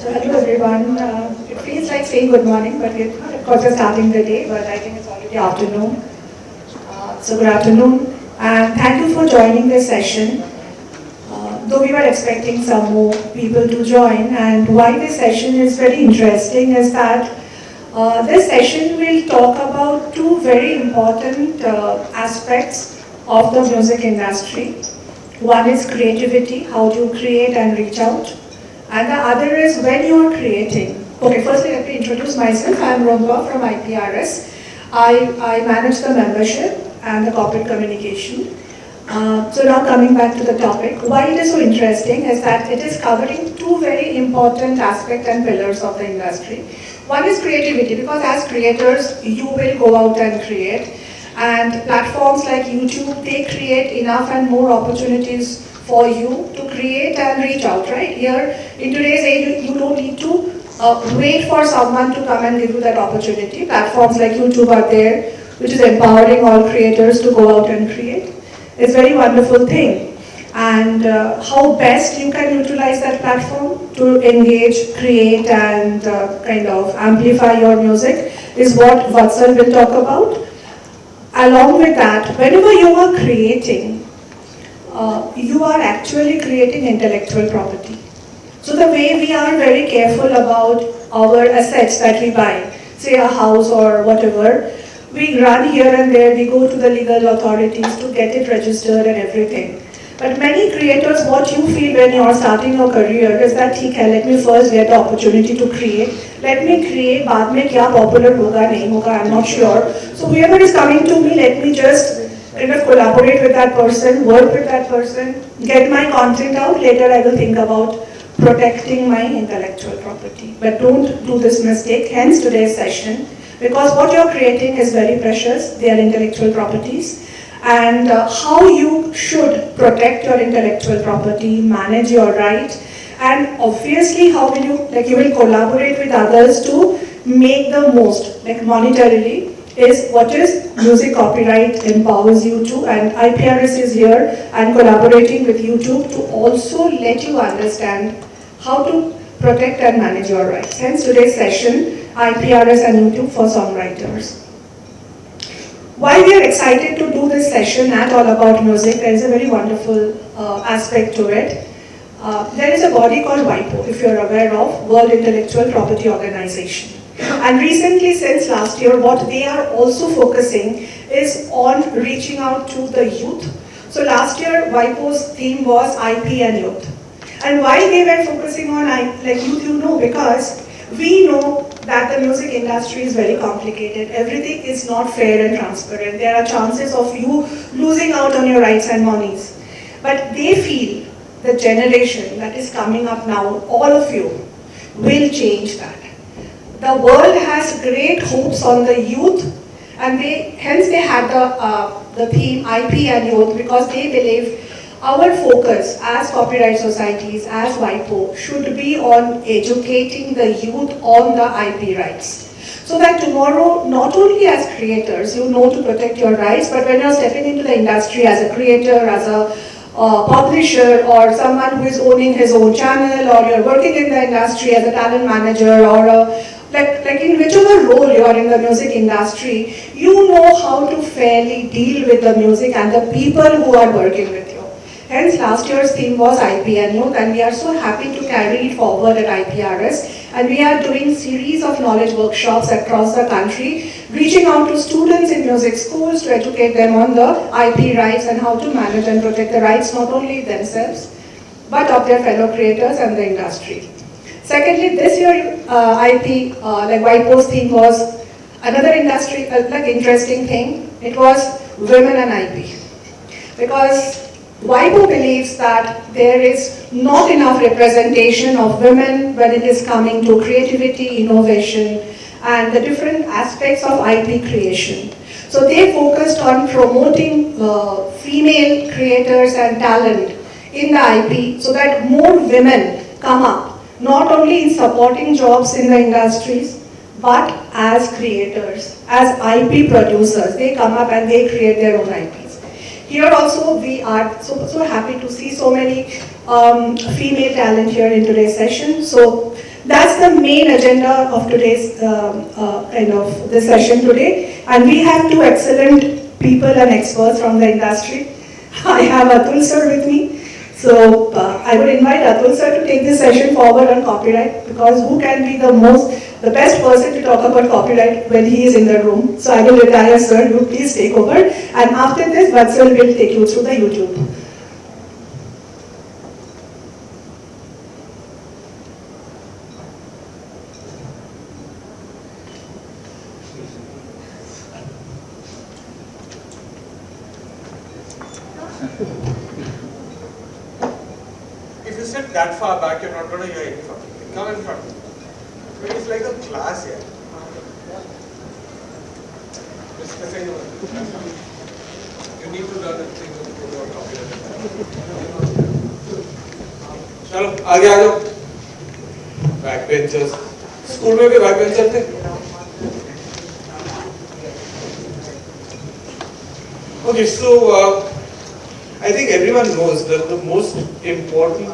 So hello everyone. It feels like saying good morning, but of course we're starting the day, but I think it's already afternoon. So good afternoon, and thank you for joining this session. Though we were expecting some more people to join, and why this session is very interesting is that this session will talk about two very important aspects of the music industry. One is creativity, how to create and reach out. And the other is when you are creating. Okay, firstly let me introduce myself. I am Rumpa from IPRS. I manage the membership and the corporate communication. So now coming back to the topic, why it is so interesting is that it is covering two very important aspects and pillars of the industry. One is creativity, because as creators, you will go out and create. And platforms like YouTube, they create enough and more opportunities for you to create and reach out, right? Here, in today's age, you don't need to wait for someone to come and give you that opportunity. Platforms like YouTube are there, which is empowering all creators to go out and create. It's a very wonderful thing. And how best you can utilize that platform to engage, create, and kind of amplify your music is what Vatsal will talk about. Along with that, whenever you are creating, you are actually creating intellectual property. So the way we are very careful about our assets that we buy, say a house or whatever, we run here and there, we go to the legal authorities to get it registered and everything. But many creators, what you feel when you are starting your career is that, okay, let me first get the opportunity to create. Let me create, बाद में क्या popular होगा नहीं होगा, I'm not sure. So whoever is coming to me, let me just kind of collaborate with that person, work with that person, get my content out. Later I will think about protecting my intellectual property. But don't do this mistake, hence today's session. Because what you're creating is very precious, they are intellectual properties. And how you should protect your intellectual property, manage your rights, and obviously how will you will collaborate with others to make the most, like monetarily, is what is music copyright empowers you to, and IPRS is here and collaborating with YouTube to also let you understand how to protect and manage your rights. Hence today's session, IPRS and YouTube for songwriters. Why we are excited to do this session at All About Music, there is a very wonderful aspect to it. There is a body called WIPO, if you are aware of, World Intellectual Property Organization. And recently, since last year, what they are also focusing is on reaching out to the youth. So last year, WIPO's theme was IP and youth. And why they were focusing on youth, you know, because we know that the music industry is very complicated. Everything is not fair and transparent. There are chances of you losing out on your rights and monies. But they feel the generation that is coming up now, all of you, will change that. The world has great hopes on the youth, and hence they had the theme IP and youth, because they believe our focus as copyright societies, as WIPO, should be on educating the youth on the IP rights. So that tomorrow, not only as creators, you know to protect your rights, but when you're stepping into the industry as a creator, as a publisher, or someone who is owning his own channel, or you're working in the industry as a talent manager, or like in whichever role you are in the music industry, you know how to fairly deal with the music and the people who are working with you. Hence, last year's theme was IP and youth, and we are so happy to carry it forward at IPRS. And we are doing series of knowledge workshops across the country, reaching out to students in music schools to educate them on the IP rights and how to manage and protect the rights, not only themselves, but of their fellow creators and the industry. Secondly, this year IP, WIPO's theme was another industry, interesting thing. It was women and IP. Because WIPO believes that there is not enough representation of women when it is coming to creativity, innovation, and the different aspects of IP creation. So they focused on promoting female creators and talent in the IP so that more women come up, not only in supporting jobs in the industries, but as creators, as IP producers. They come up and they create their own IPs. Here also we are so happy to see so many female talent here in today's session. So That's the main agenda of today's this session today. And we have two excellent people and experts from the industry. I have Atul sir with me. So I would invite Atul sir to take this session forward on copyright, because who can be the best person to talk about copyright when he is in the room. So I will retire, sir. You please take over. And after this, Vatsal will take you through the YouTube. If you sit that far back, you're not going to hear any from me. Come in front. I mean, it's like a class here. Mr. Singh, you need to learn the things about copyright. चलो आगे आ जाओ. Backbenchers. School में भी backbencher थे. Okay, so I think everyone knows that the most important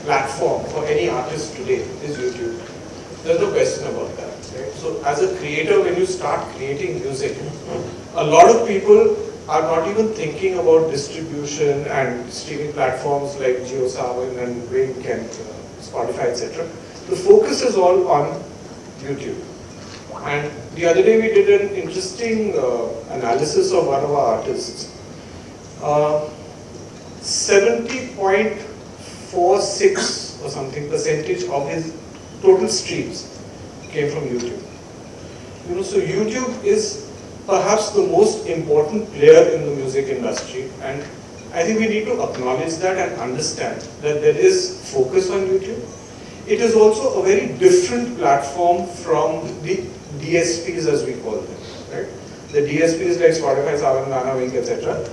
platform for any artist today is YouTube. There's no question about that. Right? So as a creator, when you start creating music, a lot of people are not even thinking about distribution and streaming platforms like JioSaavn and Wink and Spotify, etc. The focus is all on YouTube. And the other day we did an interesting analysis of one of our artists. 70.46 or something percentage of his total streams came from YouTube. You know, so YouTube is perhaps the most important player in the music industry, and I think we need to acknowledge that and understand that there is focus on YouTube. It is also a very different platform from the DSPs, as we call them, right? The DSPs like Spotify, Saavn, Wink, etc.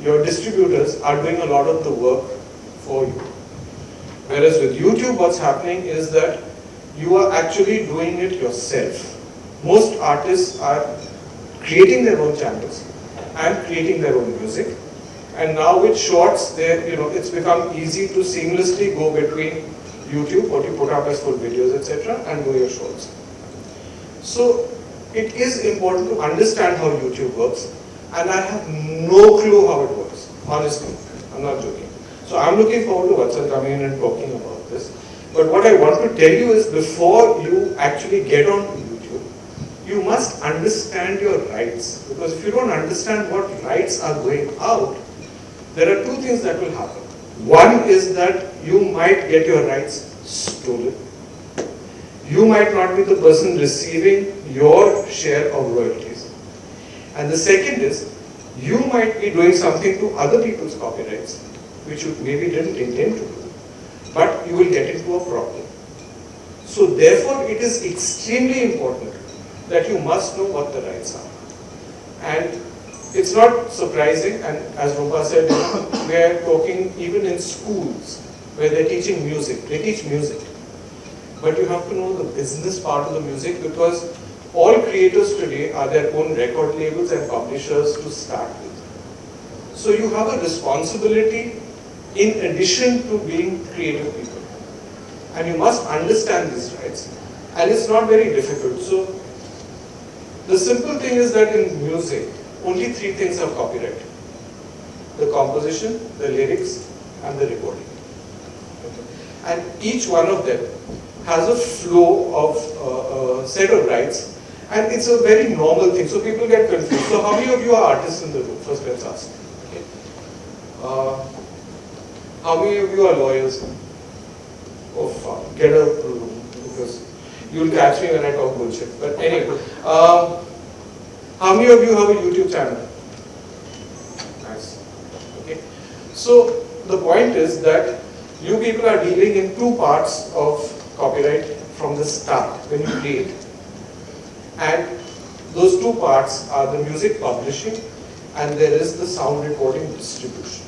Your distributors are doing a lot of the work for you. Whereas with YouTube, what's happening is that you are actually doing it yourself. Most artists are creating their own channels and creating their own music. And now with shorts, it's become easy to seamlessly go between YouTube, what you put up as full videos, etc., and do your shorts. So it is important to understand how YouTube works, and I have no clue how it works, honestly. I'm not joking. So I'm looking forward to Vatsal coming in and talking about this. But what I want to tell you is, before you actually get onto YouTube, you must understand your rights. Because if you don't understand what rights are going out, there are two things that will happen. One is that you might get your rights stolen. You might not be the person receiving your share of royalties. And the second is, you might be doing something to other people's copyrights, which you maybe didn't intend to do, but you will get into a problem. So therefore, it is extremely important that you must know what the rights are. And it's not surprising, and as Rumpa said, we are talking even in schools where they're teaching music. They teach music. But you have to know the business part of the music, because all creators today are their own record labels and publishers to start with. So you have a responsibility in addition to being creative people. And you must understand these rights. And it's not very difficult. So the simple thing is that in music, only three things have copyright: the composition, the lyrics, and the recording. Okay. And each one of them has a flow of a set of rights, and it's a very normal thing. So people get confused. So how many of you are artists in the room? First, let's ask. Okay. How many of you are lawyers? Oh fuck, get out of the room, because you'll catch me when I talk bullshit. But anyway, how many of you have a YouTube channel? Nice. Okay. So the point is that you people are dealing in two parts of copyright from the start when you create. And those two parts are the music publishing, and there is the sound recording distribution.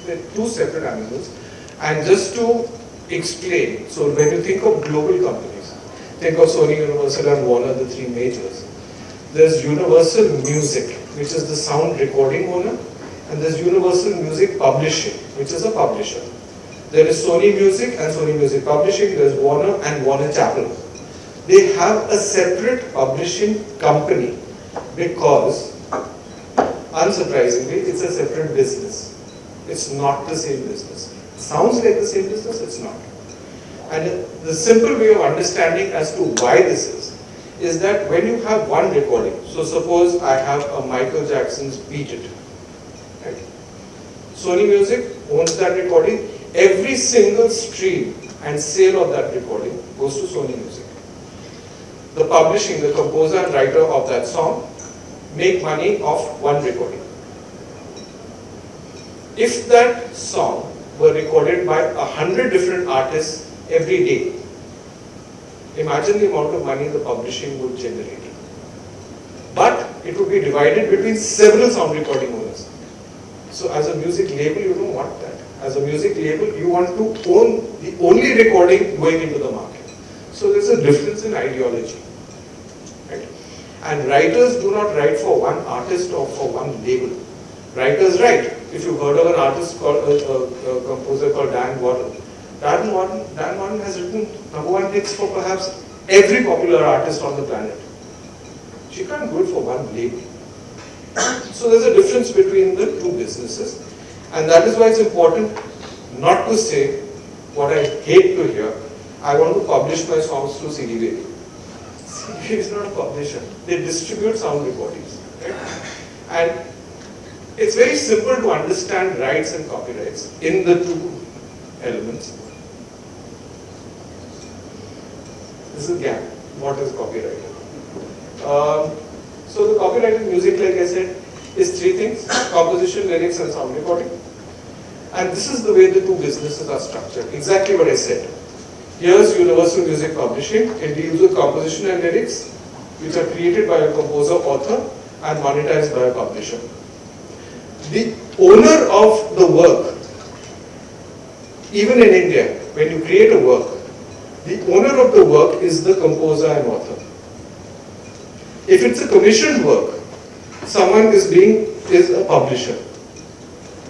They're two separate animals. And just to explain, so when you think of global companies, think of Sony, Universal and Warner, the three majors. There's Universal Music, which is the sound recording owner, and there's Universal Music Publishing, which is a publisher. There is Sony Music and Sony Music Publishing, there is Warner and Warner Chappell. They have a separate publishing company because, unsurprisingly, it's a separate business. It's not the same business. It sounds like the same business, it's not. And the simple way of understanding as to why this is that when you have one recording, so suppose I have a Michael Jackson's Beat It, right? Sony Music owns that recording. Every single stream and sale of that recording goes to Sony Music. The publishing, the composer and writer of that song make money off one recording. If that song were recorded by 100 different artists every day, imagine the amount of money the publishing would generate. But it would be divided between several sound recording owners. So as a music label, you don't want that. As a music label, you want to own the only recording going into the market. So there's a difference in ideology. Right? And writers do not write for one artist or for one label. Writers write. If you've heard of an artist called a composer called Dan Warren. Dan Warren has written #1 hits for perhaps every popular artist on the planet. She can't do it for one label. So there's a difference between the two businesses. And that is why it's important not to say what I hate to hear. I want to publish my songs through CD Baby. CD Baby is not a publisher. They distribute sound recordings. Right? And it's very simple to understand rights and copyrights in the two elements. This is a gap. What is copyright? So the copyrighted music, like I said, is three things: composition, lyrics, and sound recording. And this is the way the two businesses are structured. Exactly what I said. Here's Universal Music Publishing. It deals with composition and lyrics, which are created by a composer, author, and monetized by a publisher. The owner of the work, even in India, when you create a work, the owner of the work is the composer and author. If it's a commissioned work, someone is a publisher.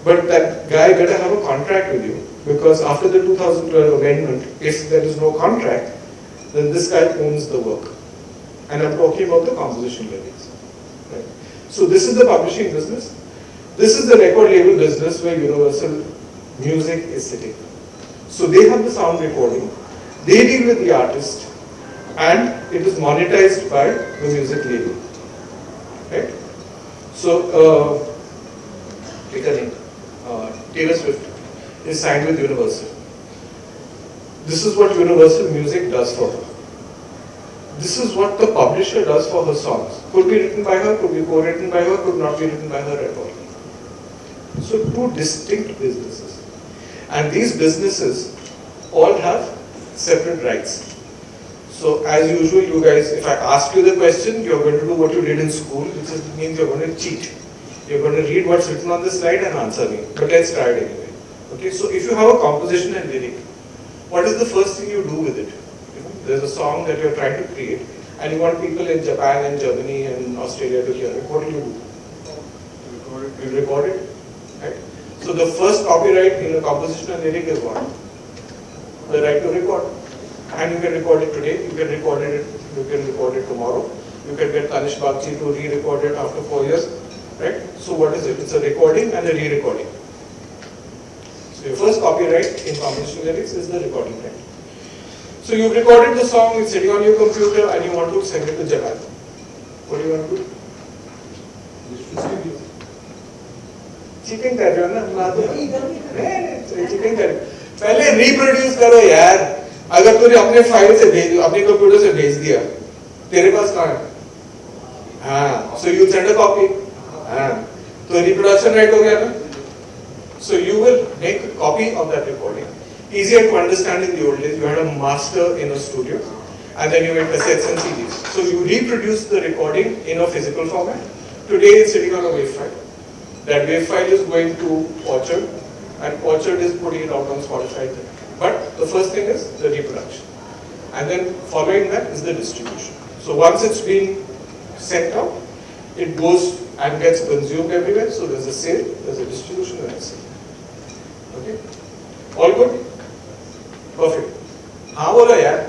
But that guy better have a contract with you, because after the 2012 amendment, if there is no contract, then this guy owns the work. And I'm talking about the composition lyrics. Right? So this is the publishing business. This is the record label business where Universal Music is sitting. So they have the sound recording, they deal with the artist, and it is monetized by the music label. Right? So, take a name. Taylor Swift is signed with Universal. This is what Universal Music does for her. This is what the publisher does for her songs. Could be written by her, could be co-written by her, could not be written by her at all. So two distinct businesses. And these businesses all have separate rights. So as usual, you guys, if I ask you the question, you're going to do what you did in school, which means you're going to cheat. You're going to read what's written on the slide and answer me. But let's try it anyway. Okay, so if you have a composition and lyric, what is the first thing you do with it? There's a song that you're trying to create, and you want people in Japan and Germany and Australia to hear it. What do? You record it. Right? So the first copyright in a composition and lyric is what? The right to record. And you can record it today, you can record it tomorrow. You can get Tanish Bagchi to re-record it after 4 years. Right? So what is it? It's a recording and a re-recording. So your first copyright in composition lyrics is the recording right. So you've recorded the song, it's sitting on your computer, and you want to send it to Japan. What do you want to do? Cheating कर रहे हो ना? नहीं cheating कर रहे हो. पहले reproduce करो यार. अगर तूने अपने फाइल से भेज, अपने कंप्यूटर से भेज दिया, तेरे पास कहाँ है? हाँ. So you send a copy. So reproduction right हो गया ना? So you will make a copy of that recording. Easier to understand in the old days. You had a master in a studio, and then you made cassettes and CDs. So you reproduce the recording in a physical format. Today it's sitting on a WAV file. That WAV file is going to Orchard, and Orchard is putting it out on Spotify. But the first thing is the reproduction, and then following that is the distribution. So once it's been sent out, it goes and gets consumed everywhere. So there's a sale, there's a distribution, and a sale. Okay, all good. Perfect. हाँ बोला यार?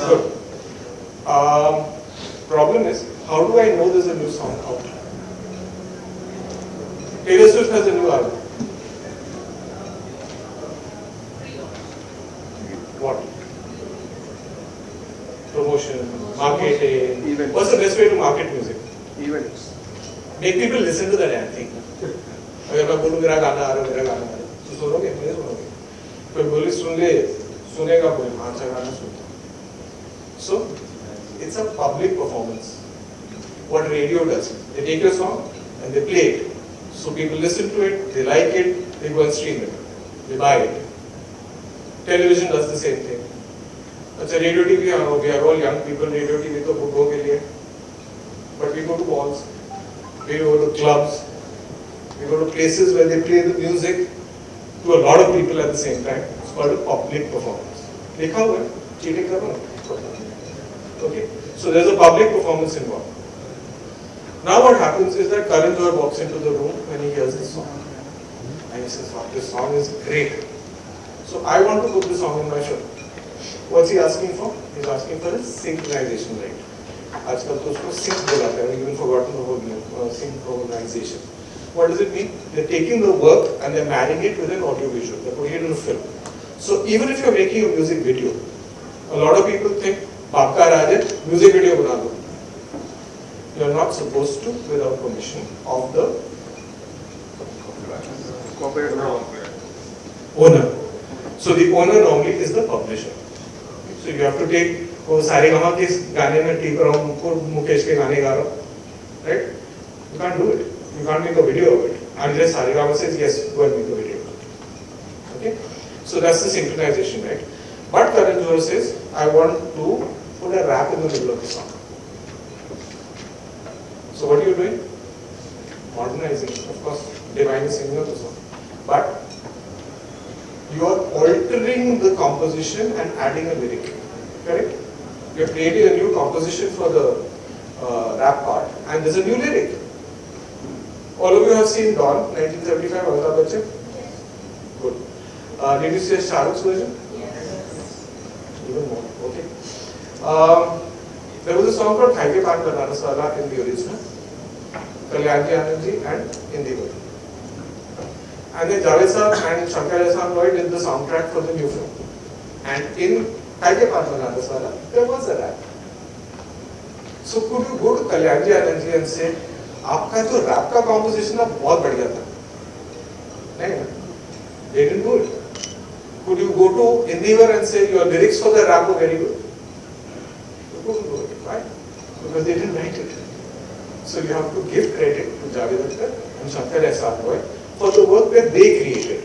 Good. Problem is, how do I know there's a new song out? Taylor Swift has a new album. What? Promotion, marketing. Events. What's the best way to market music? Events. Make people listen to the damn thing. अगर मैं बोलूँ मेरा गाना आ रहा है, मेरा गाना आ रहा है, तो सुनोगे? नहीं सुनोगे. कोई बोली सुन ले, सुनेगा कोई, हाँ अच्छा गाना सुनता. So, it's a public performance. What radio does, they take your song and they play it. So people listen to it, they like it, they go and stream it, they buy it. Television does the same thing. अच्छा radio TV, we are all young people, radio TV तो बुढ़ों के लिए. But we go to malls, we go to clubs, we go to places where they play the music to a lot of people at the same time. It's called a public performance. लिखा हुआ है, cheating कर रहा हूँ. Okay, so there's a public performance involved. Now what happens is that Karan Johar walks into the room when he hears this song. And he says, wow, this song is great. So I want to put this song in my show. What's he asking for? He's asking for a synchronization right. आजकल तो उसको sync बोलाते हैं, I've even forgotten the whole name, synchronization. What does it mean? They're taking the work and they're marrying it with an audio visual. They're putting it in a film. So even if you're making a music video, a lot of people think, बाप का राज है, music video बना दो. You are not supposed to without permission of the owner. So the owner normally is the publisher. So you have to take वो सारे gamma के गाने में टीप रहा हूँ, मुकेश के गाने गा रहा हूँ, right? You can't do it. You can't make a video of it unless सारे gamma says yes, go and make a video. Okay? So that's the synchronization, right? But Karan Johar says, I want to put a rap in the middle of the song. So what are you doing? Modernizing, of course, Divine is singing of the song. But you are altering the composition and adding a lyric, correct? You are creating a new composition for the rap part and there's a new lyric. All of you have seen Dawn, 1975, Amitabh Bachchan? Good. Did you see Shah Rukh's version? Yes. Even more, okay. There was a song called Thaike Paan Banaras Wala in the original, Kalyanji Anandji and Hindi version. And then Javed Sahab and Shankar Ehsaan Roy did the soundtrack for the new film. And in Thaike Paan Banaras Wala, there was a rap. So could you go to Kalyanji Anandji and say, आपका जो rap का composition है बहुत बढ़िया था? नहीं ना? They didn't do it. Could you go to Indivar and say your lyrics for the rap were very good? You couldn't do it. Why? Because they didn't write it. So you have to give credit to Javed Akhtar and Shankar Ehsaan Roy for the work that they created.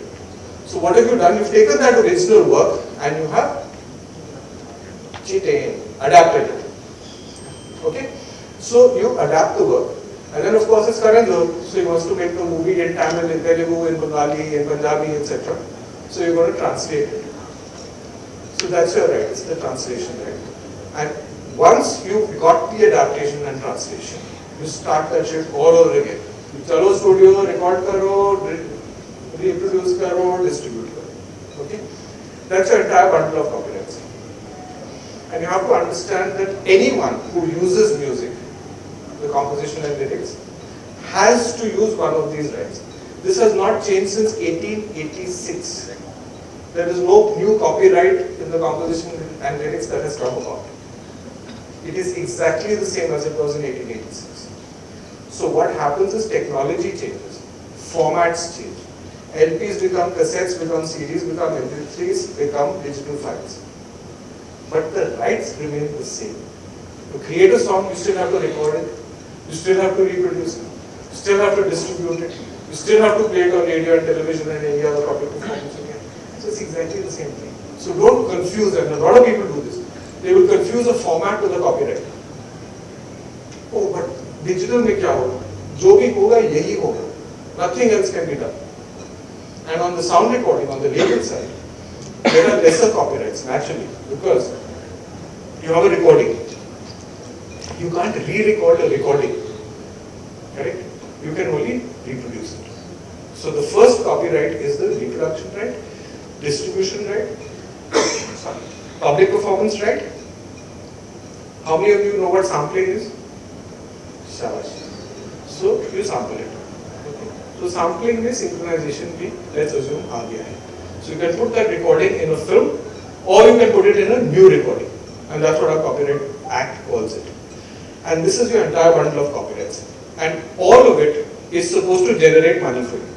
So what have you done? You've taken that original work and you have cheated, adapted it. Okay? So you adapt the work. And then of course it's Karan Johar, so he wants to make the movie in Tamil, in Telugu, in Bengali, in Punjabi, etc. So you're going to translate it. So that's your right, it's the translation right. And once you've got the adaptation and translation, you start that shit all over again. Chalo studio, record karo, reproduce karo, distribute karo. Okay? That's your entire bundle of copyrights. And you have to understand that anyone who uses music, the composition and lyrics, has to use one of these rights. This has not changed since 1886. There is no new copyright in the composition and lyrics that has come about. It is exactly the same as it was in 1886. So what happens is technology changes, formats change. LPs become cassettes, become CDs, become MP3s, become digital files. But the rights remain the same. To create a song, you still have to record it, you still have to reproduce it, you still have to distribute it, you still have to play it on radio and television and any other public performance again. So it's exactly the same thing. So don't confuse, and a lot of people do this. They will confuse a format with a copyright. Oh, but digital में क्या होगा? जो भी होगा यही होगा. Nothing else can be done. And on the sound recording, on the label side, there are lesser copyrights naturally because you have a recording. You can't re-record a recording. Correct? You can only reproduce it. So the first copyright is the reproduction right, distribution right, Public performance right? How many of you know what sampling is? Shabash. So you sample it. Okay. So sampling में synchronization भी let's assume आ गया है. So you can put that recording in a film or you can put it in a new recording, and that's what our Copyright Act calls it. And this is your entire bundle of copyrights, and all of it is supposed to generate money for you.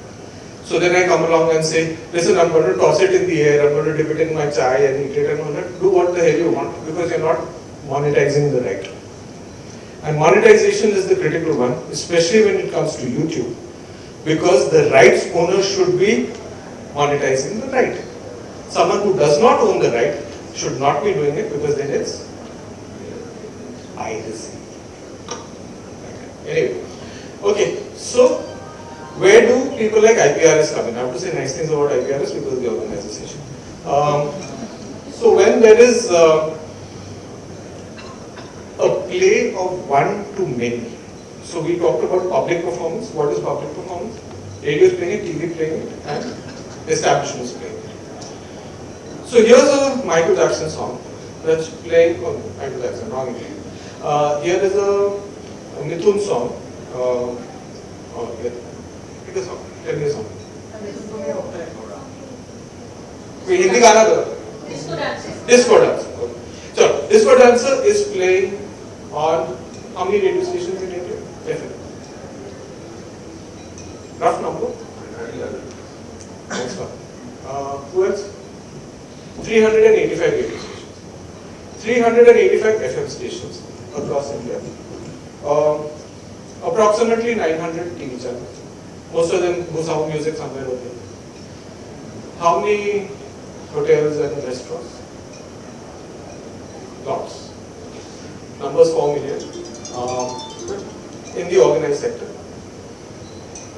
So then I come along and say, listen, I'm going to toss it in the air, I'm going to dip it in my chai and eat it and all that. Do what the hell you want, because you're not monetizing the right. And monetization is the critical one, especially when it comes to YouTube, because the rights owner should be monetizing the right. Someone who does not own the right should not be doing it, because then it's piracy. Anyway, okay, so where do people like IPRS come in? I have to say nice things about IPRS because they organize the session. So when there is a play of one to many, so we talked about public performance. What is public performance? Radio is playing it, TV playing it, and establishments playing it. So here's a Michael Jackson song that's playing. Oh, Michael Jackson, wrong again. Here is a Mithun song. Yeah. Pick a song. Tell me a song. कोई हिंदी गाना दो. Disco Dancer. Disco Dancer. Okay. So Disco Dancer is playing on how many radio stations in India? FM. Rough number. Next one. Who else? 385 radio stations. 385 FM stations across India. Approximately 900 TV channels. Most of them go sound music somewhere over there. How many hotels and restaurants? Lots. Numbers 4 million. In the organized sector.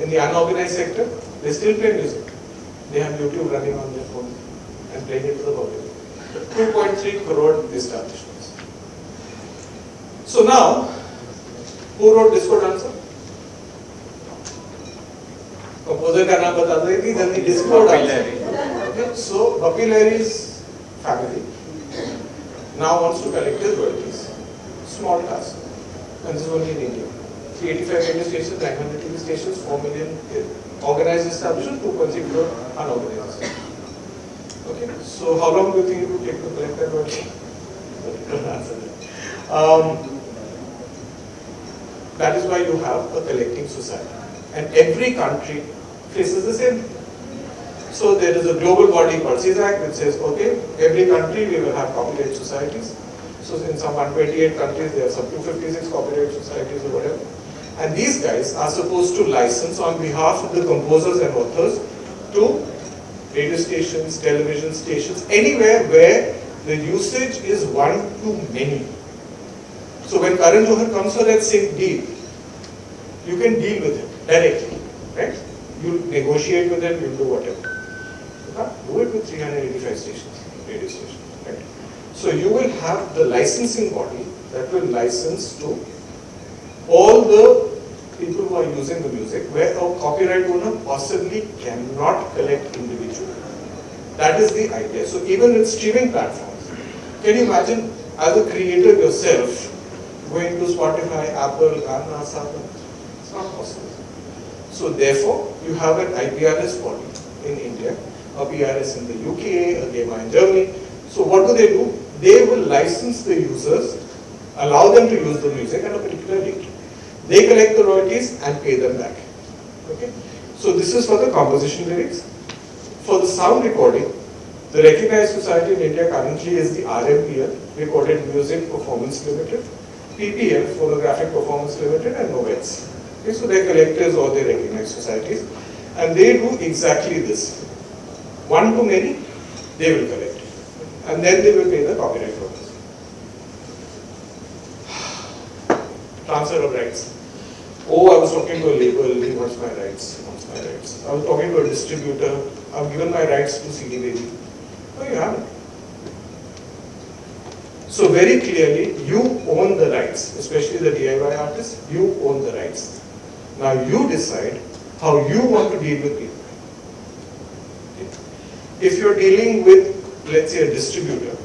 In the unorganized sector, they still play music. They have YouTube running on their phone and playing it to the public. 2.3 crore establishments. So now, who wrote Disco Dancer? Composer का नाम बता दो कि जल्दी Disco Dancer. Okay, so Bapi Lahiri's family now wants to collect his royalties. Small task, and this is only in India. 385 radio stations, 900 TV stations, 4 million organized establishments, 2.6 crore unorganized. Okay, so how long do you think it would take to collect that royalty? Don't answer that. That is why you have a collecting society, and every country faces the same. So there is a global body called CISAC which says, okay, every country we will have copyright societies. So in some 128 countries there are some 256 copyright societies or whatever. And these guys are supposed to license on behalf of the composers and authors to radio stations, television stations, anywhere where the usage is one to many. So when Karan Johar comes for that same deal, you can deal with him directly, right? You negotiate with him, you do whatever. You can't do it with 385 stations, radio stations, right? So you will have the licensing body that will license to all the people who are using the music, where a copyright owner possibly cannot collect individually. That is the idea. So even with streaming platforms, can you imagine as a creator yourself going to Spotify, Apple, Ghana, Saga? It's not possible. So therefore, you have an IPRS body in India, a PRS in the UK, a GEMA in Germany. So what do? They will license the users, allow them to use the music at a particular rate. They collect the royalties and pay them back. Okay? So this is for the composition lyrics. For the sound recording, the recognized society in India currently is the RMPL, Recorded Music Performance Limited, PPL, Phonographic Performance Limited, and NOVETS. Okay, so they're collectors or they recognized societies, and they do exactly this. One to many, they will collect, and then they will pay the copyright owners. Transfer of rights. Oh, I was talking to a label, he wants my rights, he wants my rights. I was talking to a distributor, I've given my rights to CD Baby. No, you haven't. So very clearly, you own the rights, especially the DIY artists, you own the rights. Now you decide how you want to deal with people. Okay. If you're dealing with let's say a distributor,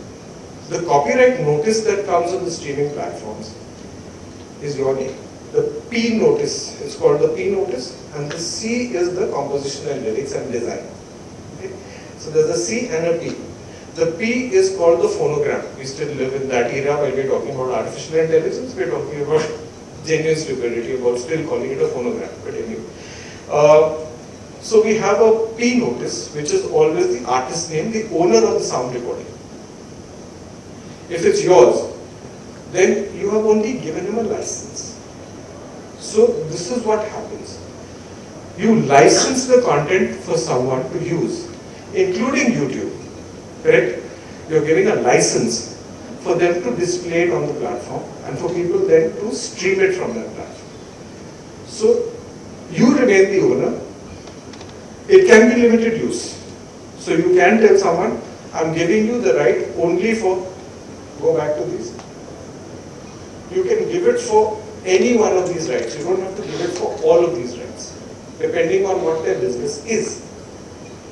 the copyright notice that comes on the streaming platforms is your name. The P notice is called the P notice, and the C is the composition and lyrics and design. Okay? So there's a C and a P. The P is called the phonogram. We still live in that era while we're talking about artificial intelligence. We're talking about genuine stupidity, about still calling it a phonogram. But anyway. So we have a P notice, which is always the artist's name, the owner of the sound recording. If it's yours, then you have only given him a license. So this is what happens. You license the content for someone to use, including YouTube, correct? You're giving a license for them to display it on the platform and for people then to stream it from that platform. So you remain the owner. It can be limited use. So you can tell someone, I'm giving you the right only for, go back to these. You can give it for any one of these rights. You don't have to give it for all of these rights, depending on what their business is.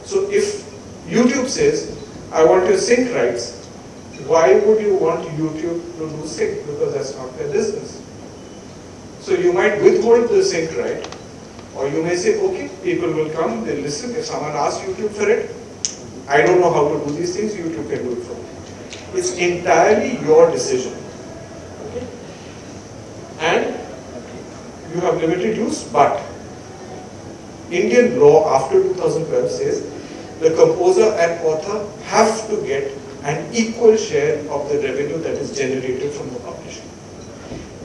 So if YouTube says, I want your sync rights, why would you want YouTube to do sync? Because that's not their business. So you might withhold the sync right, or you may say, okay, people will come, they'll listen. If someone asks YouTube for it, I don't know how to do these things, YouTube can do it for me. It's entirely your decision. Okay? And you have limited use, but Indian law after 2012 says the composer and author have to get an equal share of the revenue that is generated from the publishing.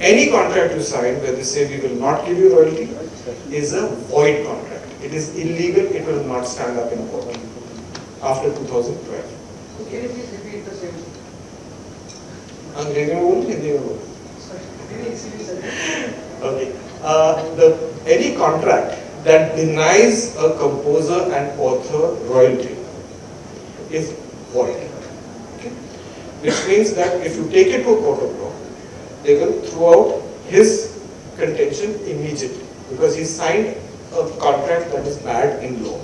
Any contract you sign where they say we will not give you royalty is a void contract. It is illegal, it will not stand up in court after 2012. Can you please repeat the same? अंग्रेजी में बोलूं हिंदी में बोलूं? Okay. Any contract that denies a composer and author royalty is void. Okay? Which means that if you take it to a court of law, they will throw out his contention immediately because he signed a contract that is bad in law.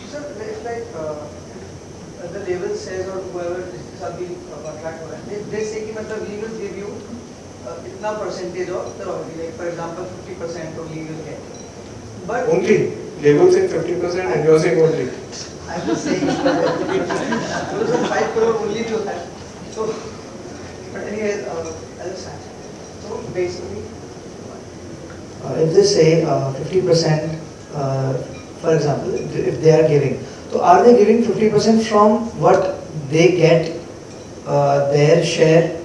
So it's like the label says or whoever is contract, they say that we will give you itna percentage of the royalty, like for example 50% only you will get. But only label saying 50% and you're saying only. I'm just saying those are 5 crore only to that. So, but anyway, I'll just answer. So basically, if they say 50%, for example, if they are giving, so are they giving 50% from what they get their share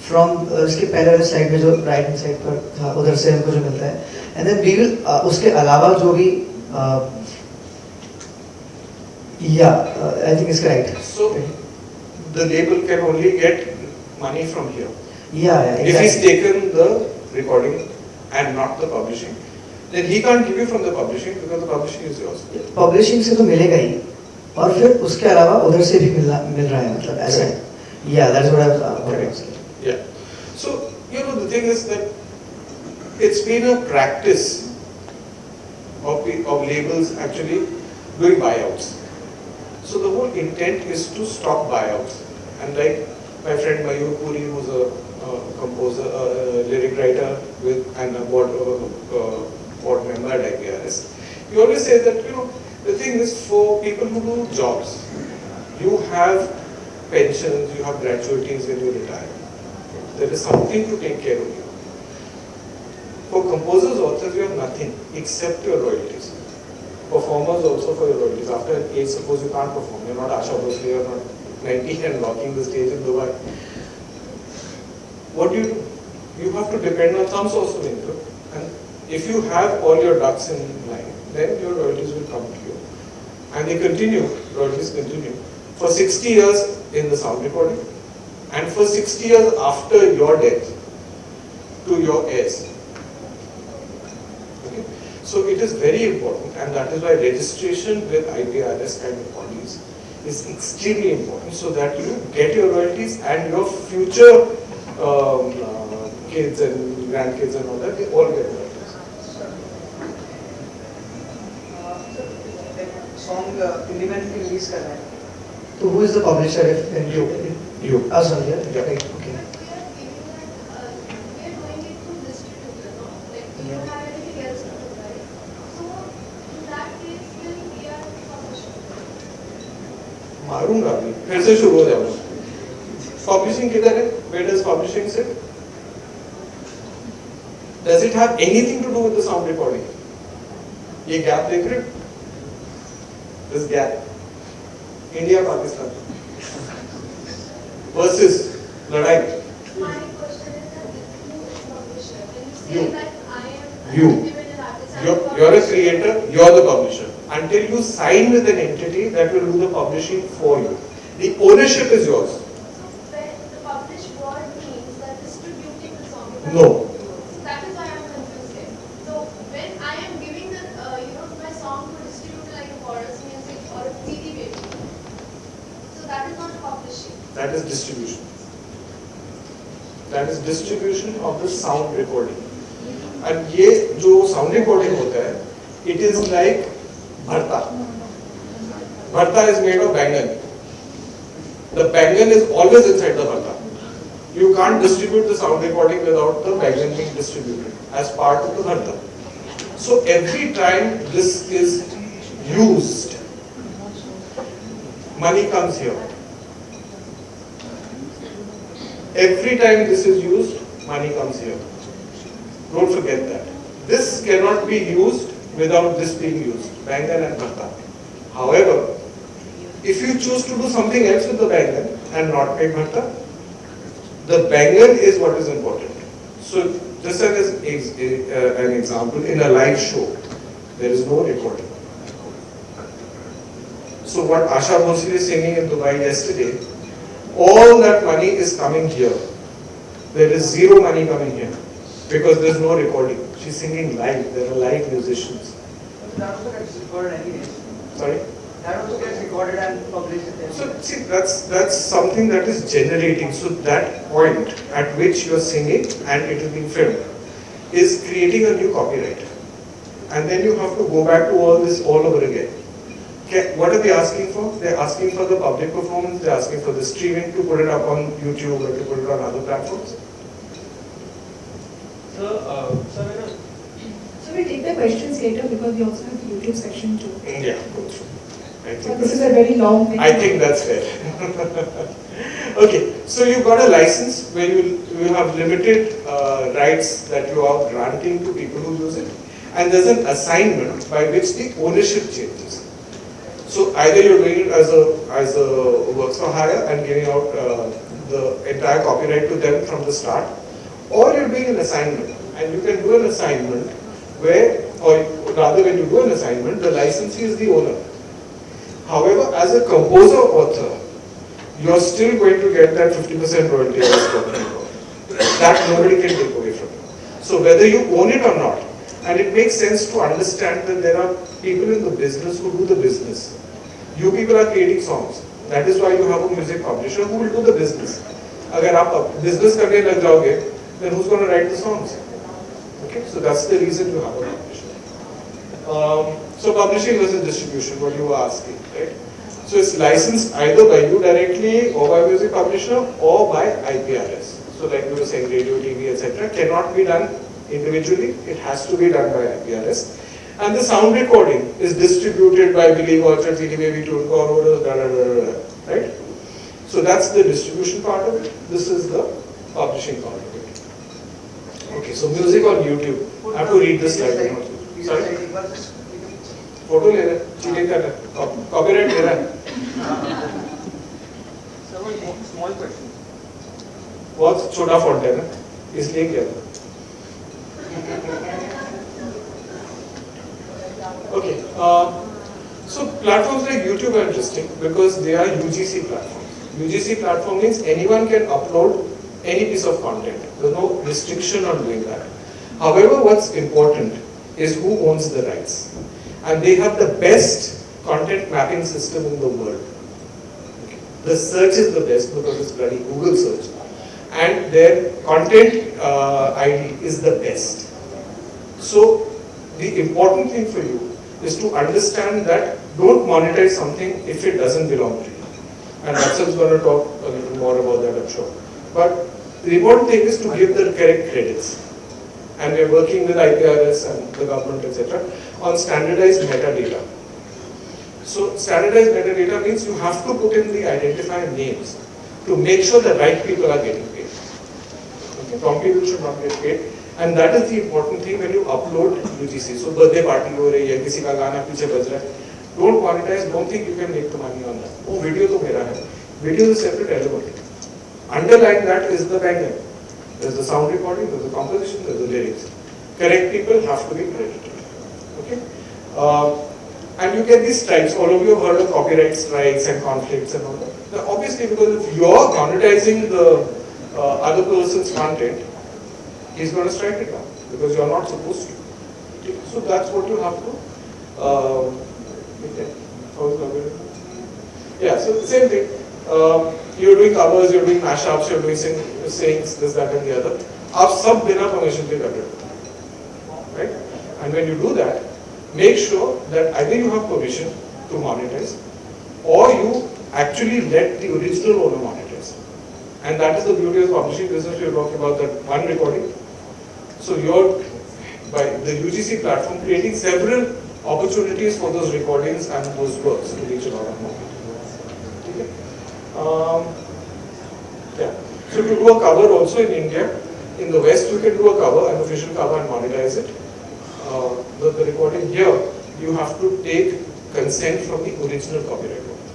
from इसके पहले वाले side में जो right hand side पर था उधर से हमको जो मिलता है, and then we will उसके अलावा जो भी I think it's correct. So the label can only get money from here. Yeah, exactly. If he's taken the recording and not the publishing, then he can't give you from the publishing because the publishing is yours. Publishing से तो मिलेगा ही, और फिर उसके अलावा उधर से भी मिल रहा है, मतलब ऐसा है. Yeah, that's what I was saying. Yeah. So the thing is that it's been a practice of labels actually doing buyouts. So the whole intent is to stop buyouts. And like my friend Mayur Puri, who's a composer, lyric writer and a board member at IPRS, he always says that the thing is for people who do jobs, you have pensions, you have gratuities when you retire. There is something to take care of you. For composers, authors, you have nothing except your royalties. Performers also for your royalties. After an age, suppose you can't perform, you're not Asha Bhosle, you're not 90 and rocking the stage in Dubai. What do? You have to depend on some source of income. And if you have all your ducks in line, then your royalties will come to you. And they continue, royalties continue, for 60 years in the sound recording, and for 60 years after your death to your heirs. Okay? So it is very important, and that is why registration with IPRS kind of bodies is extremely important, so that you get your royalties and your future kids and grandkids and all that, they all get royalties. song Hindi में release कर रहा है So who is the publisher if You. You. Oh, sorry, yeah, Yeah. right, okay. मारूंगा अभी फिर से शुरू हो जाऊंगा पब्लिशिंग किधर है where does publishing sit does it have anything to do with the sound recording ये gap देख रहे हो this gap India Pakistan versus लड़ाई My question is that who is publisher? When You. you say that I am You. independent artist, I am you're a publisher. creator you're the publisher until you sign with an entity that will do the publishing for you the ownership is yours When the published word means that distributing the song. No. So that is why I am confused here. So when I am giving the my song to distribute like a chorus music or a CD baby, so that is not publishing. that is distribution that is distribution of the sound recording and ये जो sound recording होता है it is like bharta is made of bangan the bangan is always inside the bharta you can't distribute the sound recording without the bangan being distributed as part of the bharta so every time this is used money comes here every time this is used money comes here don't forget that this cannot be used without this being used bangan and bharta however if you choose to do something else with the bangan and not make bharta the bangan is what is important so just as an example in a live show there is no recording so what Asha Bhosle is singing in Dubai yesterday all that money is coming here there is zero money coming here because there is no recording she's singing live there are live musicians That also gets recorded anyways. sorry That also gets recorded and published. so see that's something that is generating so that point at which you are singing and it is being filmed is creating a new copyright and then you have to go back to all this all over again what are they asking for they're asking for the public performance they're asking for the streaming to put it up on YouTube or to put it on other platforms So when So we'll take the questions later because we also have the YouTube section too. yeah go through I So think this is a very long thing. I think that's fair. Okay, so you've got a license where you have limited rights that you are granting to people who use it, and there's an assignment by which the ownership changes. So either you're doing it as a works for hire and giving out the entire copyright to them from the start, or you're doing an assignment, and you can do an assignment where, or rather when you do an assignment, the licensee is the owner. However, as a composer author, you are still going to get that 50% royalty I was talking about. That nobody can take away from you. So whether you own it or not, and it makes sense to understand that there are people in the business who do the business. You people are creating songs. That is why you have a music publisher who will do the business. अगर आप business करने लग जाओगे, then who's going to write the songs? Okay, so that's the reason you have a publisher. So publishing versus distribution, what you were asking, right? So it's licensed either by you directly or by music publisher or by IPRS. So like we were saying, radio, TV, etc. cannot be done individually. It has to be done by IPRS. And the sound recording is distributed by Billy Watcher, CD Baby, Tune right? So that's the distribution part of it. This is the publishing part of it. Okay, so music on YouTube. I have to read this slide. Sorry? Photo ले रहे cheating कर रहे copyright ले रहा है So one small question. बहुत छोटा font है ना इसलिए किया था okay so platforms like YouTube are interesting because they are UGC platforms UGC platform means anyone can upload any piece of content there's no restriction on doing that however what's important is who owns the rights and they have the best content mapping system in the world. Okay. The search is the best because it's bloody Google search, and their content ID is the best. So the important thing for you is to understand that don't monetize something if it doesn't belong to you. And Vatsal's going to talk a little more about that, I'm sure. But the important thing is to give the correct credits. And we're working with IPRS and the government, etc., on standardized metadata. So standardized metadata means you have to put in the identifier names to make sure the right people are getting paid. Okay? Wrong people should not get paid. And that is the important thing when you upload UGC. So birthday party ho rahi hai, kisi ka gana piche baj raha hai. Don't monetize, don't think you can make the money on that. Oh, video to mera hai. Video is a separate element. Underlying that is the banger. There's the sound recording, there's the composition, there's the lyrics. Correct people have to be credited. Okay? And you get these strikes. All of you have heard of copyright strikes and conflicts and all that. Now, obviously, because if you're monetizing the other person's content, he's going to strike it down because you're not supposed to. Okay? So that's what you have to. Yeah, so the same thing. You're doing covers, you're doing mashups, you're doing sings, this, that, and the other. आप सब बिना permission के कर रहे हो, right? And when you do that, make sure that either you have permission to monetize, or you actually let the original owner monetize. And that is the beauty of the publishing business. We're talking about that one recording. So you're by the UGC platform creating several opportunities for those recordings and those works to reach a lot of more. Yeah. So to do a cover also in India, in the West you can do a cover, an official cover, and monetize it. The recording here, you have to take consent from the original copyright owner.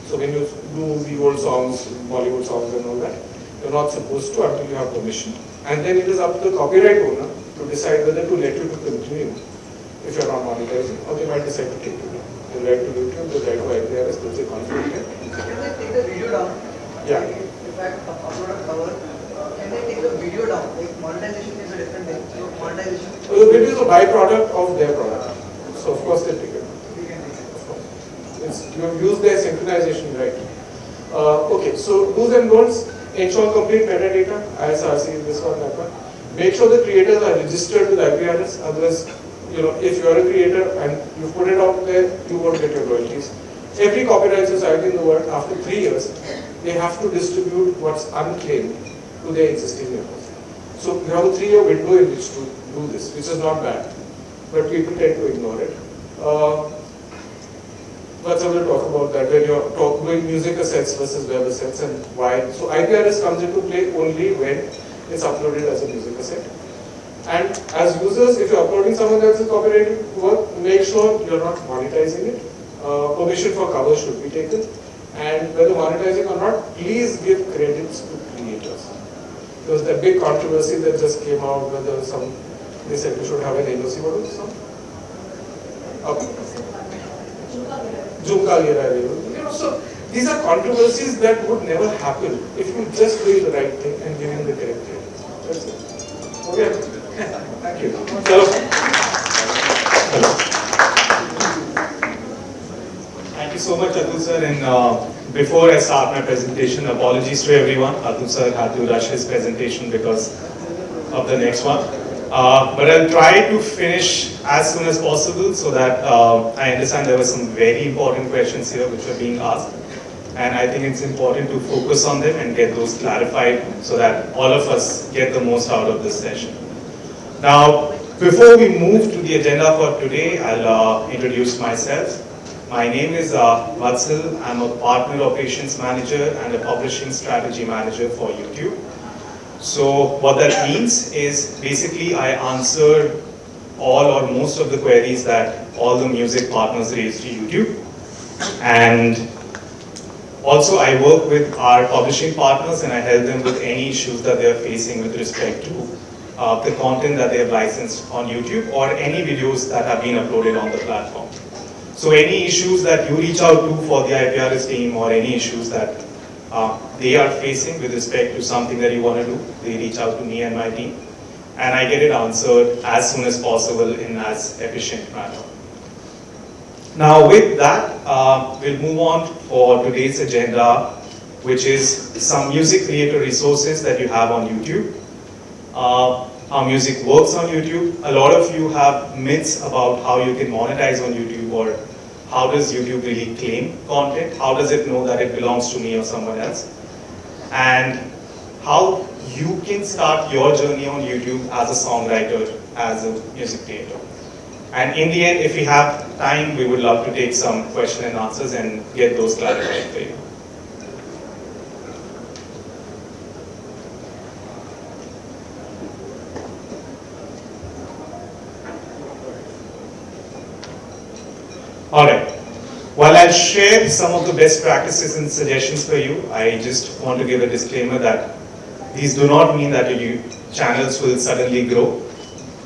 So when you do the old songs, Bollywood songs and all that, you're not supposed to until you have permission. And then it is up to the copyright owner to decide whether to let you to continue if you're not monetizing, or they might decide to take you down. They write to YouTube, they write to IPRS, there's a conflict here. Can they take the video down? Yeah. If I upload a cover, can they take the video down? Like monetization is a different thing. So monetization. So the video is a byproduct of their product. So of course they take it. We can take it. Of course. You have used their synchronization right. Okay, so do's and don'ts. Ensure complete metadata, ISRC, this one, that one. Make sure the creators are registered with IPRS, otherwise, if you are a creator and you put it out there, you won't get your royalties. Every copyright society in the world, after 3 years, they have to distribute what's unclaimed to their existing members. So you have a 3-year window in which to do this, which is not bad, but people tend to ignore it. Vatsal will talk about that when you're doing music assets versus web assets and why. So IPRS comes into play only when it's uploaded as a music asset. And as users, if you're uploading someone else's copyrighted work, make sure you're not monetizing it. Permission for covers should be taken. And whether monetizing or not, please give credits to creators. There was that big controversy that just came out whether they said we should have an NOC. What was it? So these are controversies that would never happen if you just do the right thing and giving the correct credits. That's it. Okay. Thank you. Thank you so much, Atul sir. And before I start my presentation, apologies to everyone. Atul sir had to rush his presentation because of the next one. But I'll try to finish as soon as possible so that I understand there were some very important questions here which were being asked. And I think it's important to focus on them and get those clarified so that all of us get the most out of this session. Now, before we move to the agenda for today, I'll introduce myself. My name is Vatsal. I'm a partner operations manager and a publishing strategy manager for YouTube. So what that means is basically I answer all or most of the queries that all the music partners raise to YouTube. And also I work with our publishing partners and I help them with any issues that they're facing with respect to the content that they have licensed on YouTube or any videos that have been uploaded on the platform. So any issues that you reach out to for the IPRS team or any issues that they are facing with respect to something that you want to do, they reach out to me and my team, and I get it answered as soon as possible in as efficient manner. Now with that, we'll move on for today's agenda, which is some music creator resources that you have on YouTube. How music works on YouTube. A lot of you have myths about how you can monetize on YouTube or how does YouTube really claim content? How does it know that it belongs to me or someone else? And how you can start your journey on YouTube as a songwriter, as a music creator. And in the end, if we have time, we would love to take some question and answers and get those clarified for you. Alright, while I'll share some of the best practices and suggestions for you, I just want to give a disclaimer that these do not mean that your channels will suddenly grow,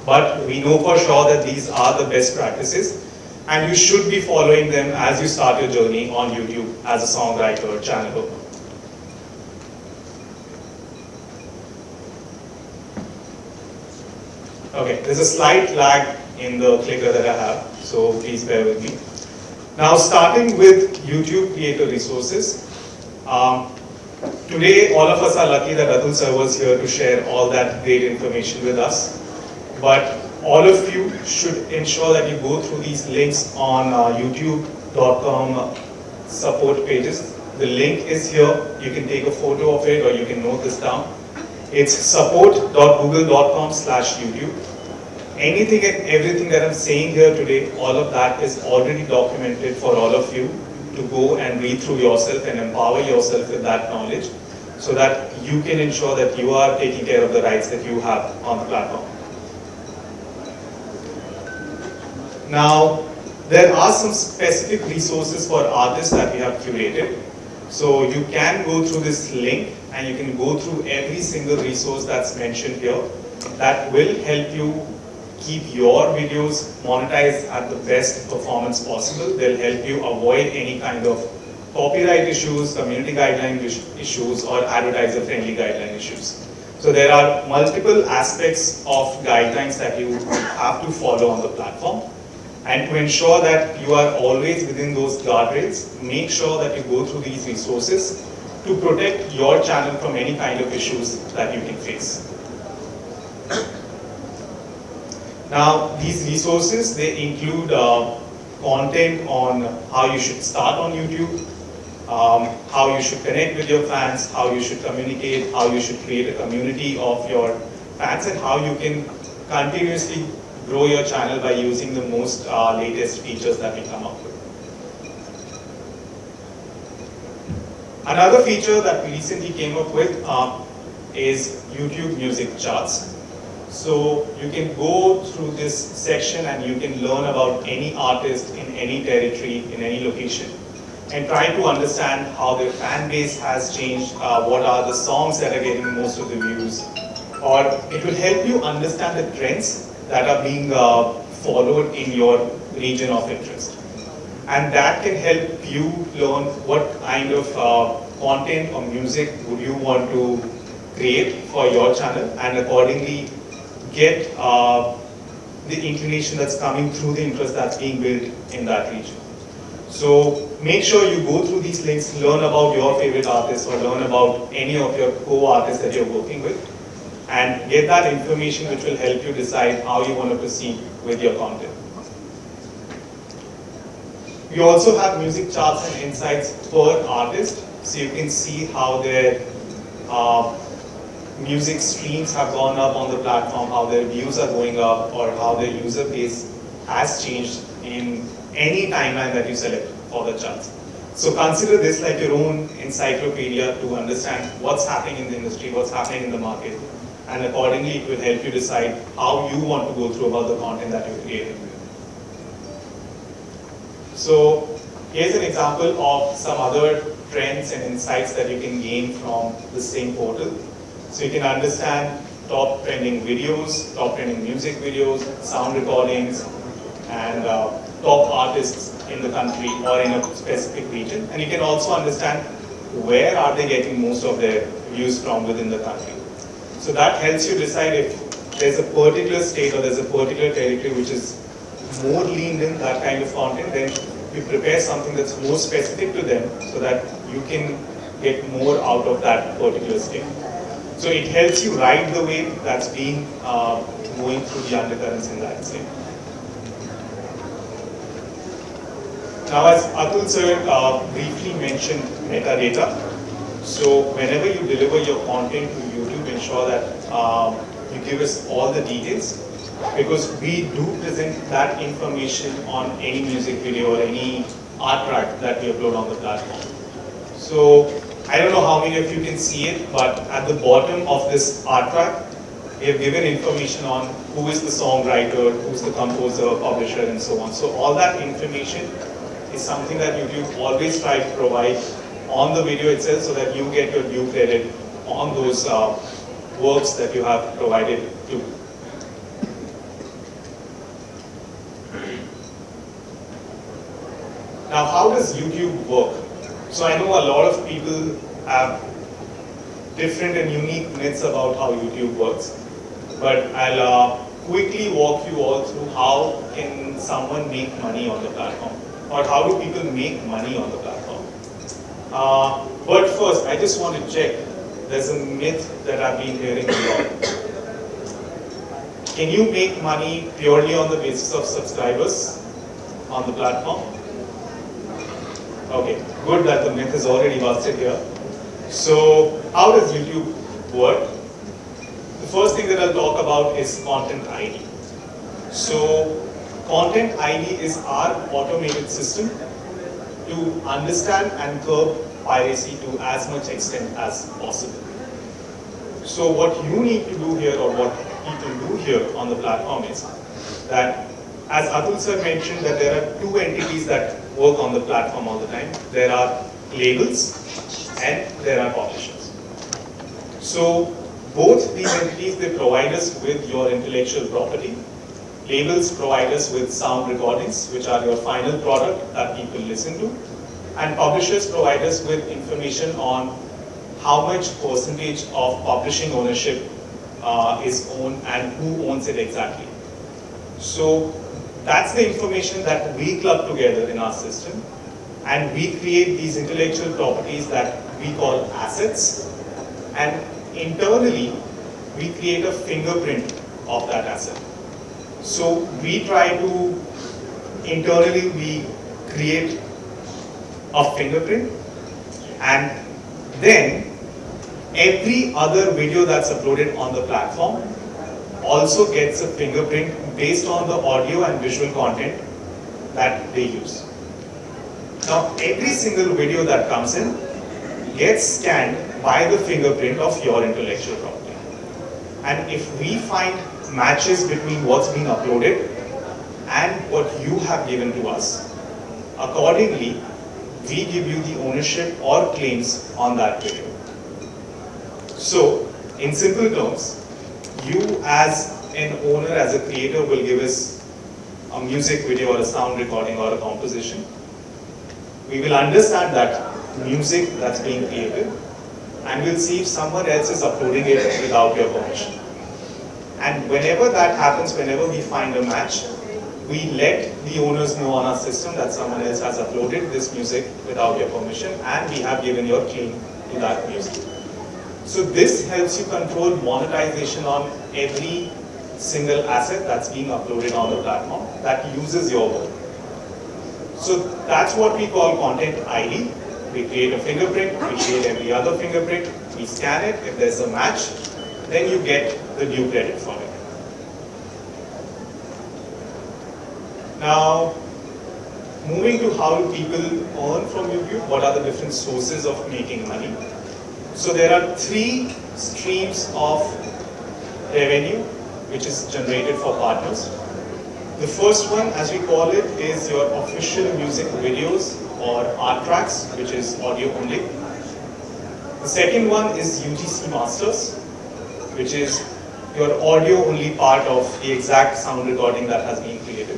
but we know for sure that these are the best practices and you should be following them as you start your journey on YouTube as a songwriter or channel owner. Okay, there's a slight lag in the clicker that I have, so please bear with me. Now, starting with YouTube creator resources. Today, all of us are lucky that Atul sir was here to share all that great information with us. But all of you should ensure that you go through these links on youtube.com support pages. The link is here. You can take a photo of it or you can note this down. It's support.google.com/YouTube. Anything and everything that I'm saying here today, all of that is already documented for all of you to go and read through yourself and empower yourself with that knowledge so that you can ensure that you are taking care of the rights that you have on the platform. Now, there are some specific resources for artists that we have curated. So you can go through this link and you can go through every single resource that's mentioned here. That will help you keep your videos monetized at the best performance possible. They'll help you avoid any kind of copyright issues, community guideline issues, or advertiser-friendly guideline issues. So there are multiple aspects of guidelines that you have to follow on the platform. And to ensure that you are always within those guardrails, make sure that you go through these resources to protect your channel from any kind of issues that you can face. Now, these resources, they include content on how you should start on YouTube, how you should connect with your fans, how you should communicate, how you should create a community of your fans, and how you can continuously grow your channel by using the most latest features that we come up with. Another feature that we recently came up with is YouTube Music Charts. So you can go through this section and you can learn about any artist in any territory, in any location, and try to understand how their fan base has changed, what are the songs that are getting most of the views, or it will help you understand the trends that are being followed in your region of interest. And that can help you learn what kind of content or music would you want to create for your channel, and accordingly get the inclination that's coming through the interest that's being built in that region. So make sure you go through these links, learn about your favorite artists or learn about any of your co-artists that you're working with, and get that information which will help you decide how you want to proceed with your content. We also have music charts and insights per artist, so you can see how their music streams have gone up on the platform, how their views are going up, or how their user base has changed in any timeline that you select for the charts. So consider this like your own encyclopedia to understand what's happening in the industry, what's happening in the market, and accordingly it will help you decide how you want to go through about the content that you're creating. So here's an example of some other trends and insights that you can gain from the same portal. So you can understand top trending videos, top trending music videos, sound recordings, and top artists in the country or in a specific region. And you can also understand where are they getting most of their views from within the country. So that helps you decide if there's a particular state or there's a particular territory which is more leaned in that kind of content, then you prepare something that's more specific to them so that you can get more out of that particular state. So it helps you ride the wave that's been going through the undercurrents in that state. Now, as Atul sir briefly mentioned metadata, so whenever you deliver your content to YouTube, ensure that you give us all the details, because we do present that information on any music video or any art track that we upload on the platform. So I don't know how many of you can see it, but at the bottom of this art track, we have given information on who is the songwriter, who's the composer, publisher, and so on. So all that information is something that YouTube always try to provide on the video itself, so that you get your due credit on those works that you have provided to. Now, how does YouTube work? So I know a lot of people have different and unique myths about how YouTube works, but I'll quickly walk you all through how can someone make money on the platform, or how do people make money on the platform. But first, I just want to check, there's a myth that I've been hearing a lot. Can you make money purely on the basis of subscribers on the platform? Okay, good that the myth is already busted here. So, how does YouTube work? The first thing that I'll talk about is Content ID. So, Content ID is our automated system to understand and curb piracy to as much extent as possible. So, what you need to do here, or what people do here on the platform, is that, as Atul sir mentioned, that there are two entities that work on the platform all the time. There are labels and there are publishers. So both these entities, they provide us with your intellectual property. Labels provide us with sound recordings, which are your final product that people listen to. And publishers provide us with information on how much percentage of publishing ownership is owned and who owns it exactly. So that's the information that we club together in our system, and we create these intellectual properties that we call assets, and internally we create a fingerprint of that asset. So we try to, internally we create a fingerprint, and then every other video that's uploaded on the platform also gets a fingerprint based on the audio and visual content that they use. Now, every single video that comes in gets scanned by the fingerprint of your intellectual property. And if we find matches between what's being uploaded and what you have given to us, accordingly, we give you the ownership or claims on that video. So, in simple terms, you as an owner, as a creator, will give us a music video or a sound recording or a composition. We will understand that music that's being created, and we'll see if someone else is uploading it without your permission. And whenever that happens, whenever we find a match, we let the owners know on our system that someone else has uploaded this music without your permission, and we have given your claim to that music. So this helps you control monetization on every single asset that's being uploaded on the platform that uses your work. So that's what we call Content ID. We create a fingerprint, we create every other fingerprint, we scan it. If there's a match, then you get the due credit for it. Now, moving to how do people earn from YouTube, what are the different sources of making money? So there are three streams of revenue which is generated for partners. The first one, as we call it, is your official music videos or art tracks, which is audio only. The second one is UGC masters, which is your audio only part of the exact sound recording that has been created.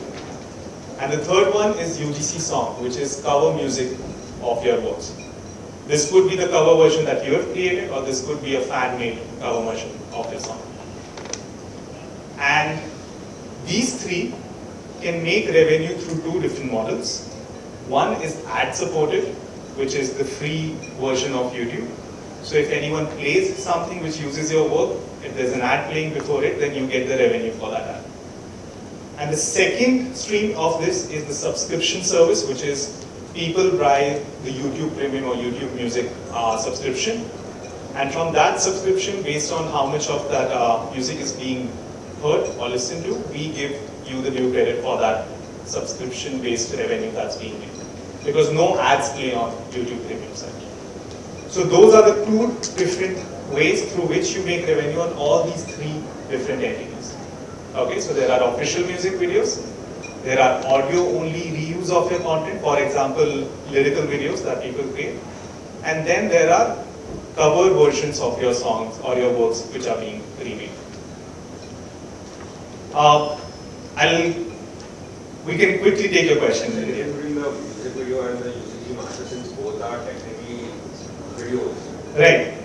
And the third one is UGC song, which is cover music of your works. This could be the cover version that you have created, or this could be a fan-made cover version of your song. And these three can make revenue through two different models. One is ad-supported, which is the free version of YouTube. So if anyone plays something which uses your work, if there's an ad playing before it, then you get the revenue for that ad. And the second stream of this is the subscription service, which is people buy the YouTube Premium or YouTube Music subscription. And from that subscription, based on how much of that music is being heard or listened to, we give you the due credit for that subscription-based revenue that's being made. Because no ads play on YouTube Premium site. So those are the two different ways through which you make revenue on all these three different entities. Okay, so there are official music videos, there are audio-only reuse of your content, for example, lyrical videos that people create, and then there are cover versions of your songs or your works which are being remade. We can quickly take your question. The difference between the music video and the UCG master, since both are technically videos. Right.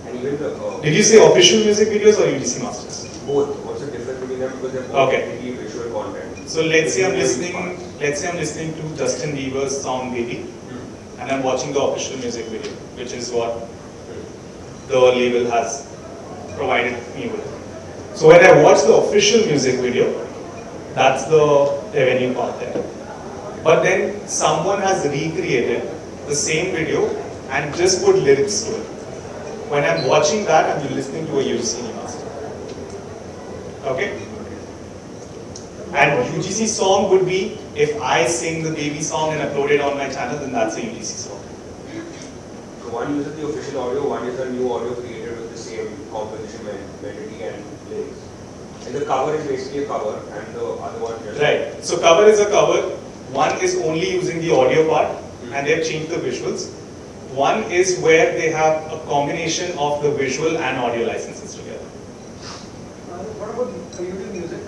And even the Did you say official music videos or UGC masters? both. What's the difference between them? Because they're both Okay. technically visual content. So let's say I'm listening to Justin Bieber's song Baby, and I'm watching the official music video, which is what the label has provided me with. So when I watch the official music video, that's the revenue part there. But then someone has recreated the same video and just put lyrics to it. When I'm watching that, I'm listening to a UGC master. Okay? And UGC song would be, if I sing the Baby song and upload it on my channel, then that's a UGC song. So one uses the official audio, one is a new audio created with the same composition, melody and lyrics. And the cover is basically a cover and the other one just... Right. So cover is a cover. One is only using the audio part and they've changed the visuals. One is where they have a combination of the visual and audio licenses together. What about YouTube music?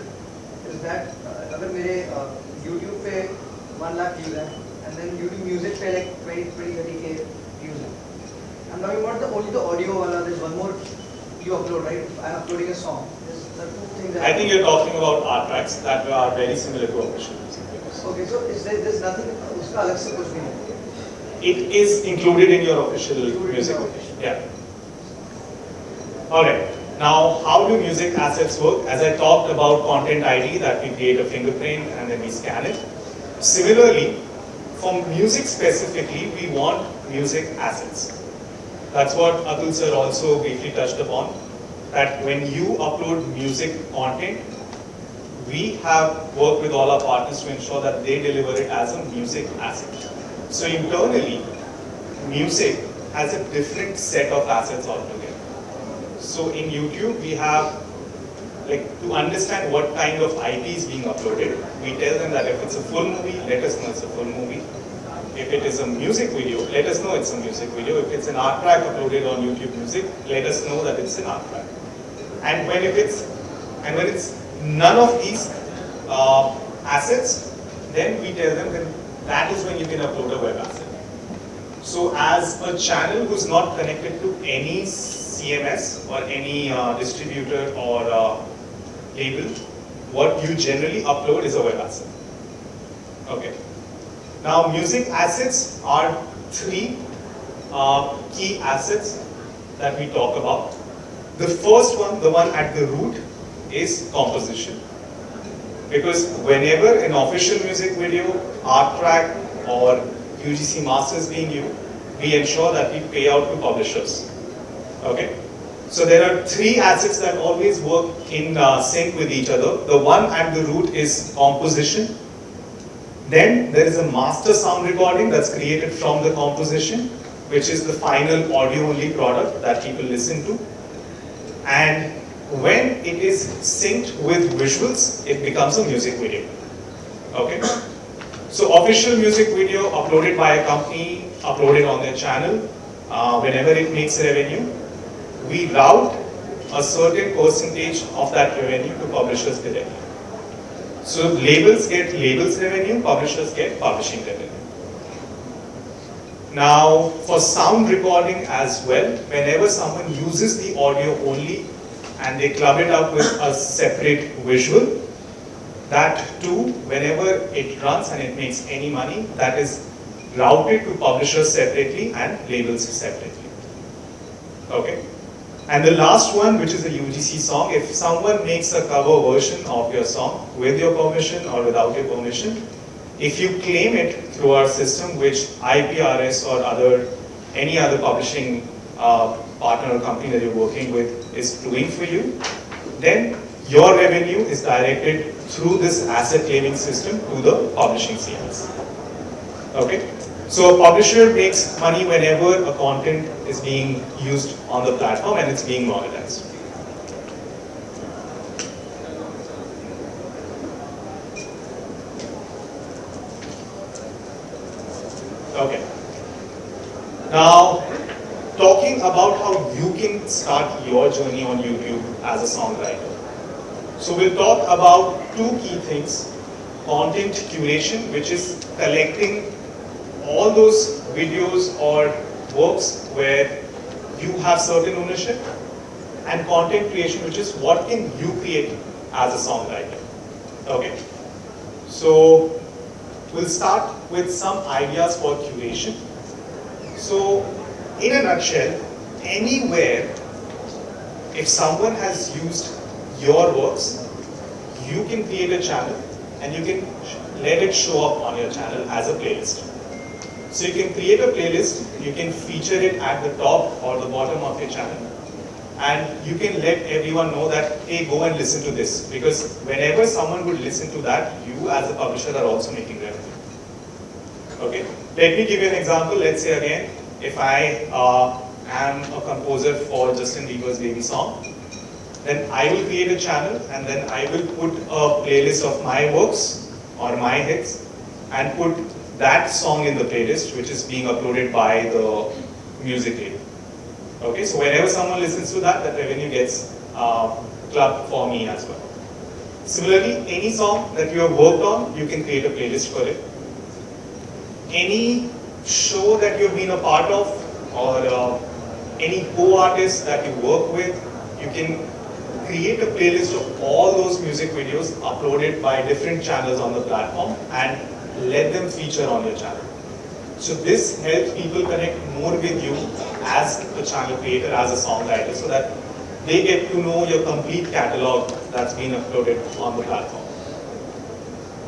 Is that अगर मेरे YouTube पे 1 lakh views हैं and then YouTube music पे like 20-30k views हैं. I'm talking about only the audio वाला. There's one more you upload, right? I'm uploading a song. There's two things. I think you're talking about art tracks that are very similar to official music videos. Okay, so there's nothing उसका अलग से कुछ भी नहीं. It is included in your official music. Yeah. Alright. Now, how do music assets work? As I talked about content ID, that we create a fingerprint and then we scan it. Similarly, for music specifically, we want music assets. That's what Atul sir also briefly touched upon. That when you upload music content, we have worked with all our partners to ensure that they deliver it as a music asset. So internally, music has a different set of assets altogether. So in YouTube, we have, to understand what kind of IP is being uploaded, we tell them that if it's a full movie, let us know it's a full movie. If it is a music video, let us know it's a music video. If it's an art track uploaded on YouTube Music, let us know that it's an art track. And when it's none of these assets, then we tell them that is when you can upload a web asset. So as a channel who's not connected to any CMS or any distributor or label, what you generally upload is a web asset. Okay. Now music assets are three key assets that we talk about. The first one, the one at the root, is composition. Because whenever an official music video, art track or UGC masters being used, we ensure that we pay out to publishers. Okay? So there are three assets that always work in sync with each other. The one at the root is composition. Then there is a master sound recording that's created from the composition, which is the final audio-only product that people listen to. And when it is synced with visuals, it becomes a music video. Okay? So official music video uploaded by a company, uploaded on their channel, whenever it makes revenue, we route a certain percentage of that revenue to publishers directly. So labels get labels revenue, publishers get publishing revenue. Now for sound recording as well, whenever someone uses the audio only and they club it up with a separate visual, that too, whenever it runs and it makes any money, that is routed to publishers separately and labels separately. Okay? And the last one, which is a UGC song, if someone makes a cover version of your song with your permission or without your permission, If you claim it through our system, which IPRS or any other publishing partner or company that you're working with is doing for you, then your revenue is directed through this asset claiming system to the publishing CMS. Okay? So a publisher makes money whenever a content is being used on the platform and it's being monetized. Okay. Now, talking about how you can start your journey on YouTube as a songwriter. So we'll talk about two key things. Content curation, which is collecting all those videos or works where you have certain ownership, and content creation, which is what can you create as a songwriter. Okay. So we'll start with some ideas for curation. So in a nutshell, anywhere, if someone has used your works, you can create a channel and you can let it show up on your channel as a playlist. So you can create a playlist, you can feature it at the top or the bottom of your channel, and you can let everyone know that, hey, go and listen to this. Because whenever someone would listen to that, you as a publisher are also making revenue. Okay? Let me give you an example. Let's say again, if I am a composer for Justin Bieber's Baby song, then I will create a channel and then I will put a playlist of my works or my hits and put that song in the playlist, which is being uploaded by the music label. Okay, so whenever someone listens to that, that revenue gets clubbed for me as well. Similarly, any song that you have worked on, you can create a playlist for it. Any show that you've been a part of, or any co-artist that you work with, you can create a playlist of all those music videos uploaded by different channels on the platform and let them feature on your channel. So this helps people connect more with you as a channel creator, as a songwriter, so that they get to know your complete catalog that's been uploaded on the platform.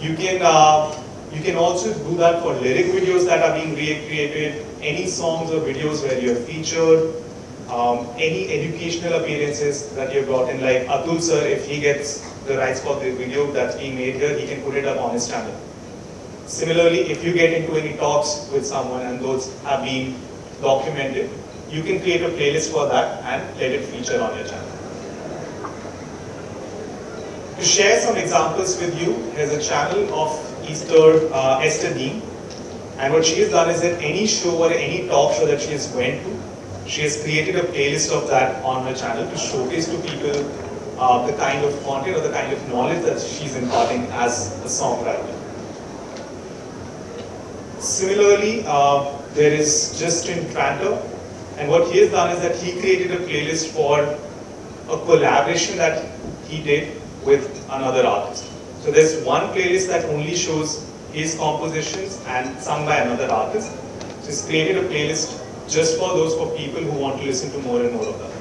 You can also do that for lyric videos that are being recreated, any songs or videos where you are featured, any educational appearances that you've gotten, like Atul sir, if he gets the rights for the video that's being made here, he can put it up on his channel. Similarly, if you get into any talks with someone and those have been documented, you can create a playlist for that and let it feature on your channel. To share some examples with you, here's a channel of Esther Dean, and what she has done is that any show or any talk show that she has went to, she has created a playlist of that on her channel to showcase to people the kind of content or the kind of knowledge that she's imparting as a songwriter. Similarly, there is Justin Tranter, and what he has done is that he created a playlist for a collaboration that he did with another artist. So there's one playlist that only shows his compositions and sung by another artist. So he's created a playlist just for people who want to listen to more and more of that.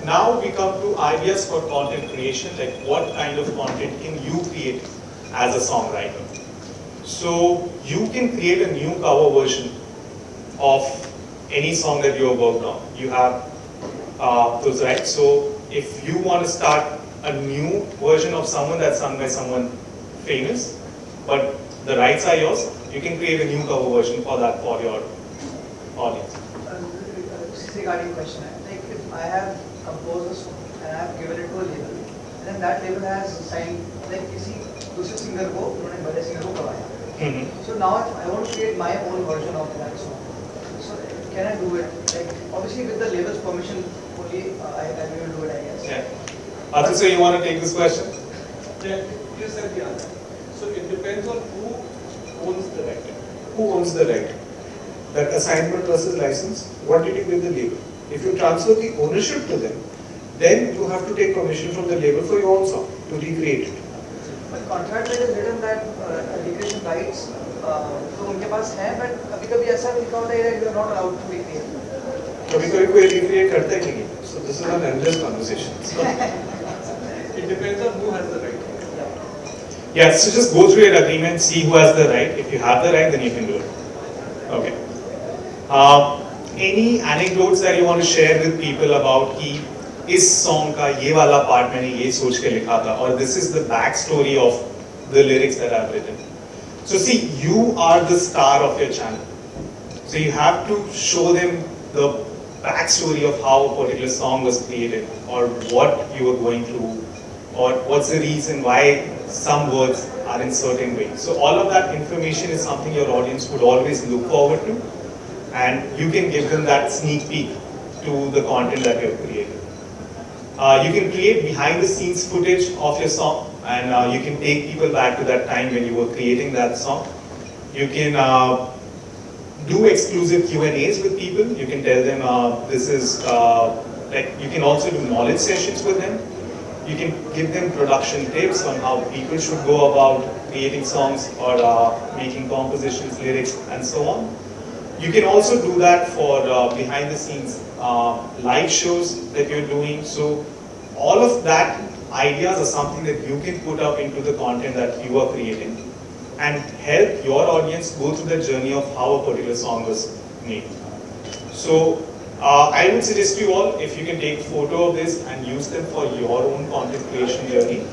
Now we come to ideas for content creation, like what kind of content can you create as a songwriter. So you can create a new cover version of any song that you have worked on. You have those rights. So if you want to start a new version of someone that's sung by someone famous, but the rights are yours, you can create a new cover version for that for your audience. Regarding question, like if I have composed a song and I have given it to a label, then that label has signed, like किसी दूसरे singer को उन्होंने बड़े singer को करवाया. So now if I want to create my own version of that song, so can I do it? Like obviously with the label's permission only, I will do it, I guess. Yeah. Atul, so you want to take this question? Yeah, you said the answer. So it depends on who owns the right. Who owns the right? That assignment versus license, what did you give the label? If you transfer the ownership to them, then you have to take permission from the label for your own song to recreate it. But contract में is written that recreation rights तो उनके पास है, but कभी-कभी ऐसा भी लिखा होता है that you are not allowed to recreate. कभी-कभी कोई recreate करता है कि नहीं? So this is an endless conversation. So it depends on who has the right. Yeah, so just go through your agreement, see who has the right. If you have the right, then you can do it. Okay. Any anecdotes that you want to share with people about कि इस song का ये वाला part मैंने ये सोच के लिखा था, or this is the backstory of the lyrics that I've written. So see, you are the star of your channel. So you have to show them the backstory of how a particular song was created, or what you were going through, or what's the reason why some words are in certain way. So all of that information is something your audience would always look forward to, and you can give them that sneak peek to the content that you have created. You can create behind the scenes footage of your song, and you can take people back to that time when you were creating that song. You can do exclusive Q&As with people. You can tell them this is, like, you can also do knowledge sessions with them. You can give them production tips on how people should go about creating songs or making compositions, lyrics, and so on. You can also do that for behind the scenes live shows that you're doing. So all of that ideas are something that you can put up into the content that you are creating and help your audience go through the journey of how a particular song was made. So I would suggest you all, if you can take a photo of this and use them for your own content creation journey,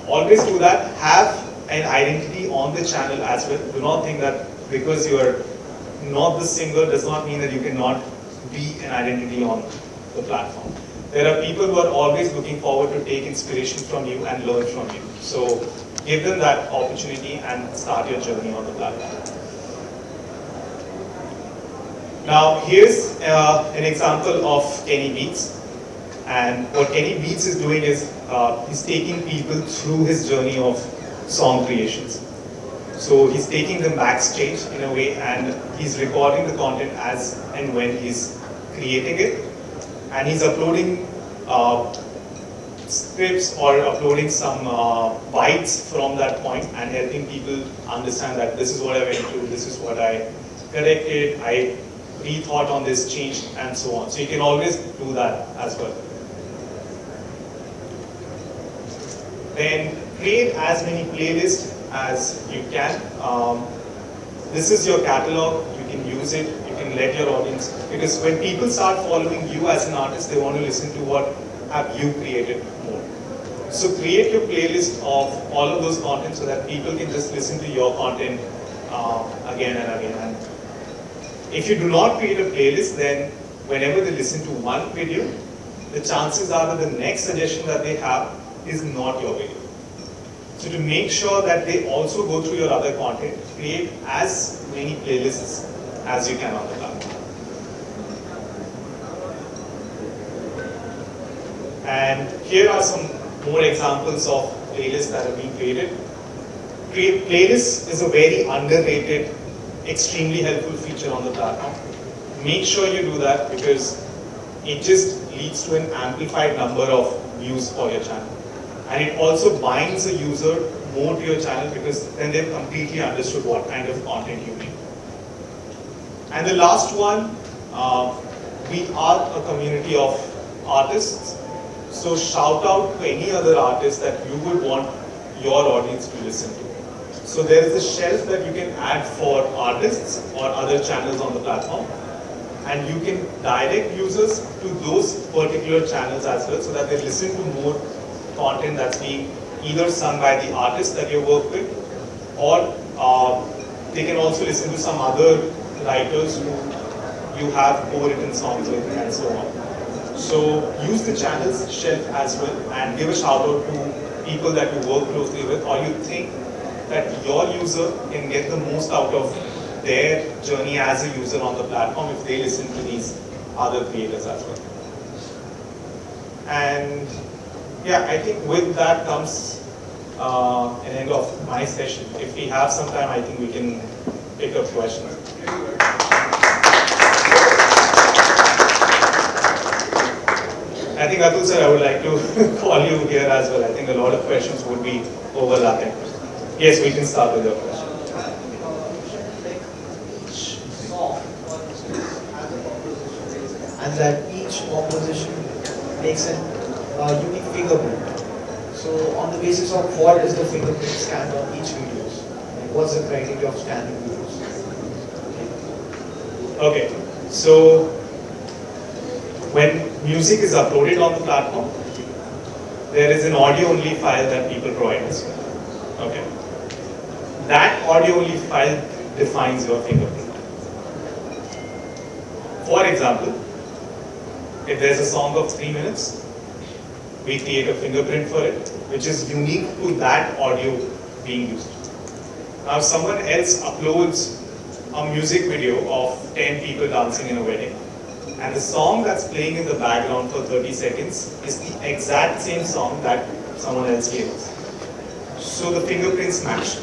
always do that. Have an identity on the channel as well. Do not think that because you are not the singer does not mean that you cannot be an identity on the platform. There are people who are always looking forward to take inspiration from you and learn from you. So give them that opportunity and start your journey on the platform. Now here's an example of Kenny Beats, and what Kenny Beats is doing is he's taking people through his journey of song creations. So he's taking them backstage in a way, and he's recording the content as and when he's creating it, and he's uploading scripts or uploading some bites from that point and helping people understand that this is what I went through, this is what I corrected, I rethought on this, changed, and so on. So you can always do that as well. Then create as many playlists as you can. This is your catalog, you can use it, you can let your audience, because when people start following you as an artist, they want to listen to what have you created more. So create your playlist of all of those content so that people can just listen to your content again and again. And if you do not create a playlist, then whenever they listen to one video, the chances are that the next suggestion that they have is not your video. So to make sure that they also go through your other content, create as many playlists as you can on the platform. And here are some more examples of playlists that have been created. Playlists is a very underrated, extremely helpful feature on the platform. Make sure you do that because it just leads to an amplified number of views for your channel. And it also binds the user more to your channel because then they've completely understood what kind of content you make. And the last one, we are a community of artists. So shout out to any other artist that you would want your audience to listen to. So there is a shelf that you can add for artists or other channels on the platform. And you can direct users to those particular channels as well so that they listen to more content that's being either sung by the artist that you work with, or they can also listen to some other writers who you have co-written songs with and so on. So use the channel's shelf as well and give a shout out to people that you work closely with or you think that your user can get the most out of their journey as a user on the platform if they listen to these other creators as well. And yeah, I think with that comes an end of my session. If we have some time, I think we can pick up questions. I think Atul sir, I would like to call you here as well. I think a lot of questions would be overlapping. Yes, we can start with your question. And that each composition makes a unique fingerprint. So on the basis of what is the fingerprint scanned on each videos? Like what's the criteria of scanning videos? Okay, so when music is uploaded on the platform, there is an audio-only file that people provide us with. Okay, that audio-only file defines your fingerprint. For example, if there's a song of 3 minutes, we create a fingerprint for it, which is unique to that audio being used. Now, if someone else uploads a music video of 10 people dancing in a wedding, and the song that's playing in the background for 30 seconds is the exact same song that someone else gave us. So the fingerprints match.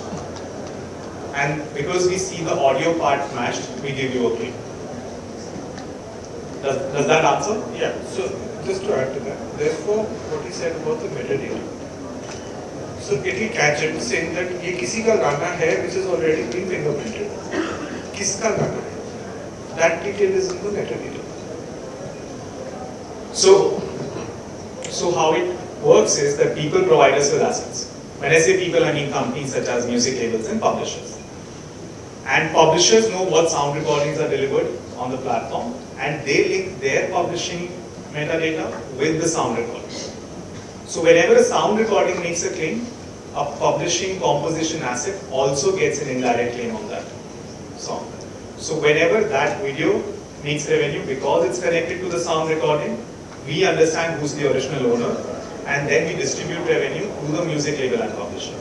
And because we see the audio part matched, we give you a claim. Does that answer? Yeah, so just to add to that, therefore, what he said about the metadata. So it will catch it saying that ये किसी का गाना है which is already been fingerprinted. किसका गाना है? That detail is in the metadata. So how it works is that people provide us with assets. When I say people, I mean companies such as music labels and publishers. And publishers know what sound recordings are delivered on the platform, and they link their publishing metadata with the sound recordings. So whenever a sound recording makes a claim, a publishing composition asset also gets an indirect claim on that song. So whenever that video makes revenue, because it's connected to the sound recording, we understand who's the original owner, and then we distribute revenue to the music label and publisher.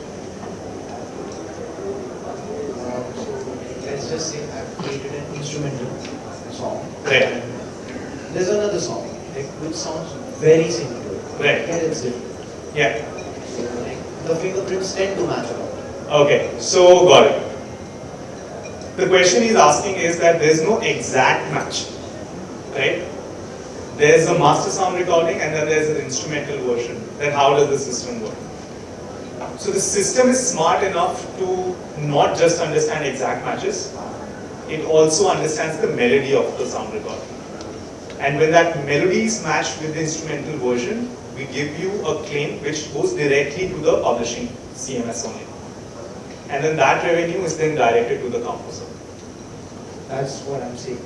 Let's just say I've created an instrumental song. Right. There's another song like which sounds very similar to it. Right. Yet it's different. Yeah. So like the fingerprints tend to match a lot. Okay, so got it. The question he's asking is that there's no exact match, right? There's a master sound recording and then there's an instrumental version. Then how does the system work? So the system is smart enough to not just understand exact matches, it also understands the melody of the sound recording. And when that melody is matched with the instrumental version, we give you a claim which goes directly to the publishing CMS only. And then that revenue is then directed to the composer. That's what I'm saying.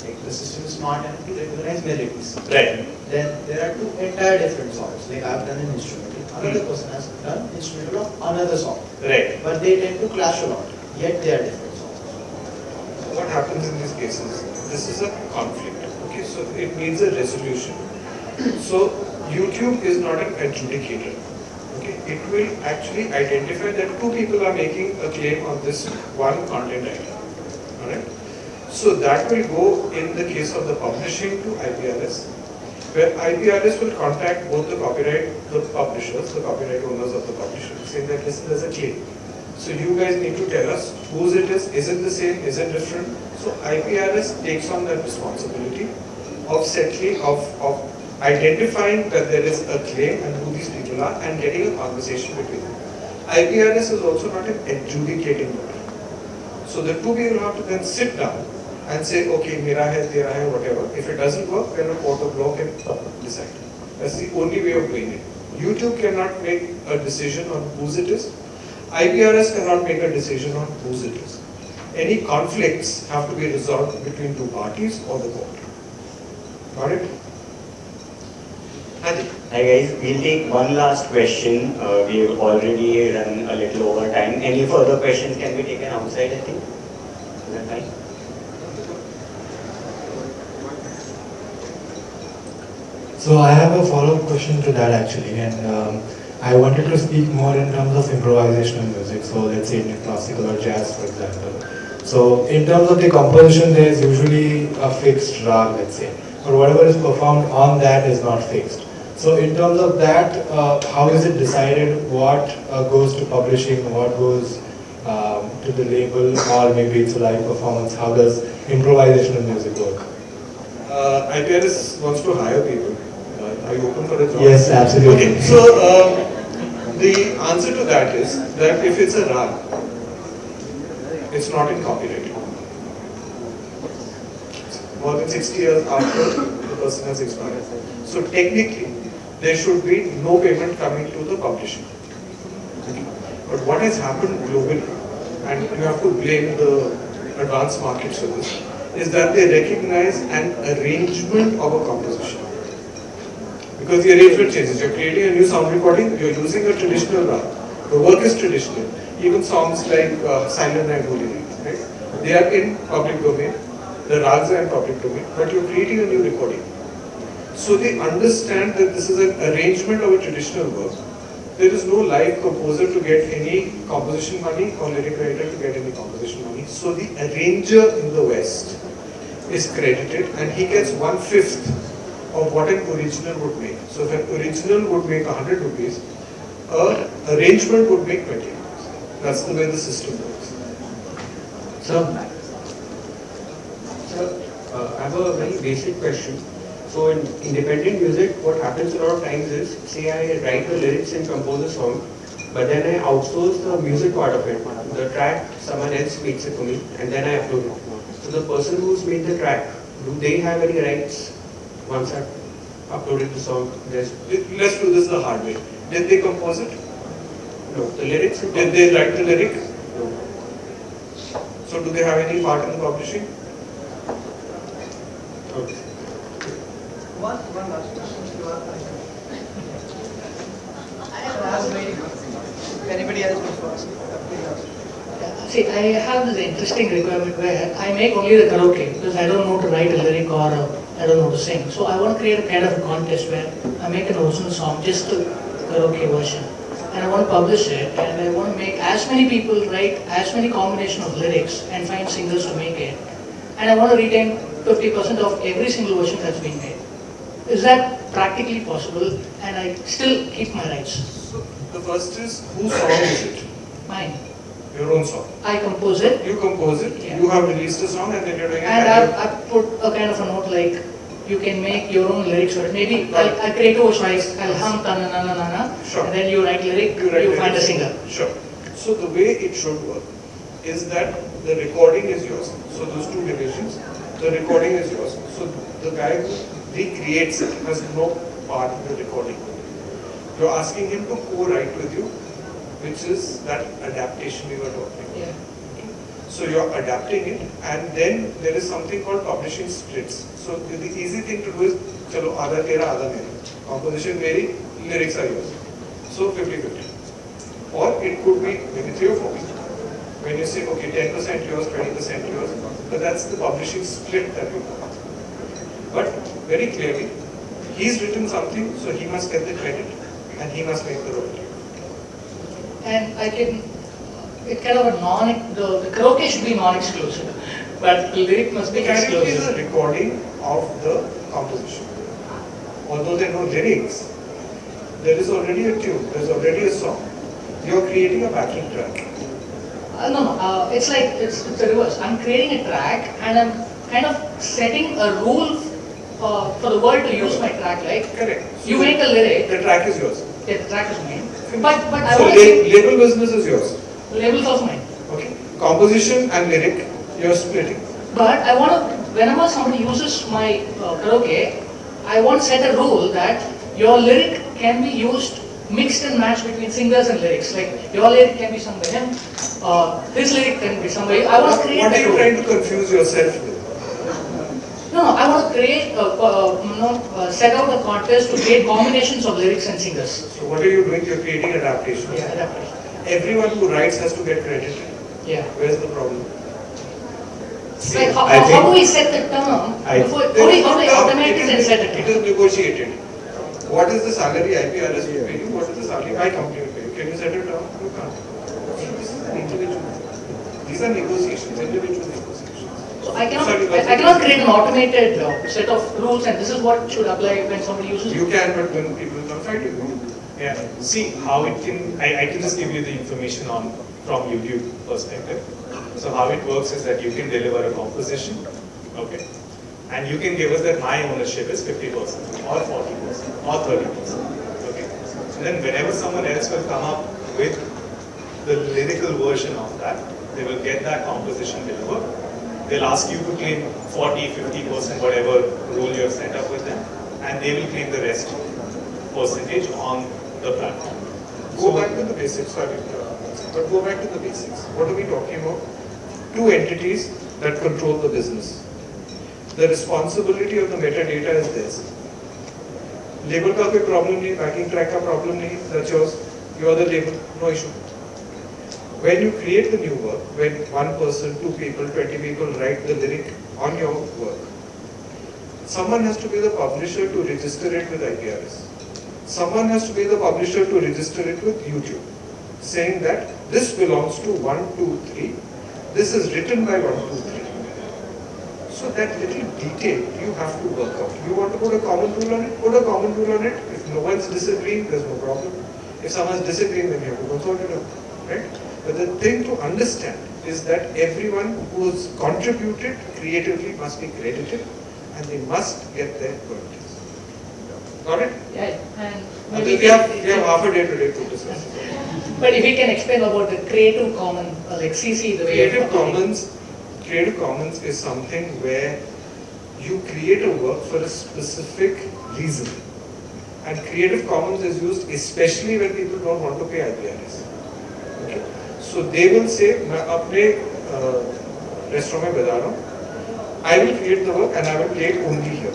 Like the system is smart enough to recognize melodies. Right. Then there are two entire different songs. Like I've done an instrumental, another person has done instrumental of another song. Right. But they tend to clash a lot. Yet they are different songs. So what happens in these cases? This is a conflict. Okay, so it needs a resolution. So YouTube is not an adjudicator. Okay, it will actually identify that two people are making a claim on this one content item. Alright? So that will go in the case of the publishing to IPRS, where IPRS will contact both the publishers, the copyright owners of the publisher, saying that listen, there's a claim. So you guys need to tell us whose it is it the same, is it different? So IPRS takes on that responsibility of settling, of identifying that there is a claim and who these people are and getting a conversation between them. IPRS is also not an adjudicating body. So the two people have to then sit down and say, okay, mera hai, tera hai, whatever. If it doesn't work, then a court of law can decide. That's the only way of doing it. YouTube cannot make a decision on whose it is. IPRS cannot make a decision on whose it is. Any conflicts have to be resolved between two parties or the court. Got it? Andy. Hi guys, we'll take one last question. We've already run a little over time. Any further questions can be taken outside, I think. Is that fine? So I have a follow-up question to that actually, and I wanted to speak more in terms of improvisational music. So let's say in classical or jazz, for example. So in terms of the composition, there is usually a fixed rag, let's say, or whatever is performed on that is not fixed. So in terms of that, how is it decided what goes to publishing, what goes to the label, or maybe it's a live performance? How does improvisational music work? IPRS wants to hire people. Are you open for a job? Yes, absolutely. Okay, so the answer to that is that if it's a rag, it's not in copyright. More than 60 years after the person has expired. So technically, there should be no payment coming to the publisher. But what has happened globally, and you have to blame the advanced markets for this, is that they recognize an arrangement of a composition. Because the arrangement changes. You're creating a new sound recording, you're using a traditional rag. The work is traditional. Even songs like Silent Night, Holy Night, right? They are in public domain. The rags are in public domain, but you're creating a new recording. So they understand that this is an arrangement of a traditional work. There is no live composer to get any composition money or lyric writer to get any composition money. So the arranger in the West is credited and he gets 1/5 of what an original would make. So if an original would make 100 rupees, an arrangement would make 20 rupees. That's the way the system works. Sir, I have a very basic question. So in independent music, what happens a lot of times is, say I write the lyrics and compose a song, but then I outsource the music part of it. The track, someone else makes it for me, and then I upload it. So the person who's made the track, do they have any rights once I've uploaded the song? Let's do this the hard way. Did they compose it? No. The lyrics? Did they write the lyric? No. So do they have any part in the publishing? Okay. One last question. If anybody else wants to ask, please ask. See, I have this interesting requirement where I make only the karaoke because I don't know to write a lyric or I don't know to sing. So I want to create a kind of a contest where I make an original song, just the karaoke version. And I want to publish it and I want to make as many people write as many combination of lyrics and find singers to make it. And I want to retain 50% of every single version that's been made. Is that practically possible? And I still keep my rights. So the first is, whose song is it? Mine. Your own song. I compose it. You compose it, Yeah. you have released a song and then you're doing it. And I've put a kind of a note like, you can make your own lyrics for it. Maybe I'll create a version, I'll hum ta na na na na na, Sure. and then you write lyric, you find a singer. Sure. So the way it should work is that the recording is yours. So those two divisions, the recording is yours. So the guy who recreates it has no part in the recording. You're asking him to co-write with you, which is that adaptation we were talking about. Yeah. So you're adapting it, and then there is something called publishing splits. So the easy thing to do is, chalo, आधा तेरा, आधा मेरा. Composition मेरी, lyrics are yours. So 50-50. Or it could be maybe 3 or 4 people. When you say, okay, 10% yours, 20% yours, but that's the publishing split that we want. But very clearly, he's written something, so he must get the credit, and he must make the royalty. And I can, it kind of the karaoke should be non-exclusive, but the lyric must be The karaoke is exclusive. a recording of the composition. Although there are no lyrics, there is already a tune, there is already a song. You are creating a backing track. No, it's like, it's the reverse. I'm creating a track and I'm kind of setting a rule for the world to use my track, like, Correct. you make a lyric, The track is yours. yeah, the track is mine, but I So want to give label business is yours. labels of mine. Okay. Composition and lyric, you're splitting. But I want to, whenever somebody uses my karaoke, I want to set a rule that your lyric can be used, mixed and matched between singers and lyrics. Like, your lyric can be sung by him, his lyric can be sung by you. I want to create What are that you rule. trying to confuse yourself with? No, I want to create, set out a contest to create combinations of lyrics and singers. So what are you doing? You're creating adaptation. Yeah, adaptation. Everyone who writes has to get credited. Yeah. Where's the problem? Like, I how think- do we set the term before, how do we automate it and set the It term? is negotiated. What is the salary IPRS will pay you? What is the salary my company will pay you? Can you set it down? You can't. This is an individual. These are negotiations, individual negotiations. So I Sorry, cannot create an automated set of rules and this is what should apply when somebody uses it. You can, but when people come fight with you. Yeah, see how it can, I can just give you the information on from YouTube perspective. So how it works is that you can deliver a composition, okay, and you can give us that my ownership is 50% or 40% or 30%, okay. And then whenever someone else will come up with the lyrical version of that, they will get that composition delivered. They'll ask you to claim 40, 50%, whatever rule you have set up with them, and they will claim the rest percentage on the platform. Go back to the basics, sorry, but go back to the basics. What are we talking about? Two entities that control the business. The responsibility of the metadata is theirs. Label का कोई problem नहीं, backing track का problem नहीं, that's yours. You are the label, no issue. When you create the new work, when one person, 2 people, 20 people write the lyric on your work, someone has to be the publisher to register it with IPRS. Someone has to be the publisher to register it with YouTube, saying that this belongs to 1, 2, 3. This is written by 1, 2, 3. So that little detail you have to work out. You want to put a common rule on it? Put a common rule on it. If no one's disagreeing, there's no problem. If someone's disagreeing, then you have to consult it out, right? But the thing to understand is that everyone who has contributed creatively must be credited, and they must get their royalties. Got it? Yeah, and We have half a day today to discuss. But if you can explain about the Creative Commons, like CC, the way Creative Commons is something where you create a work for a specific reason. And Creative Commons is used especially when people don't want to pay IPRS. Okay? So they will say, मैं अपने restaurant में बजा रहा हूँ, I will create the work and I will play it only here.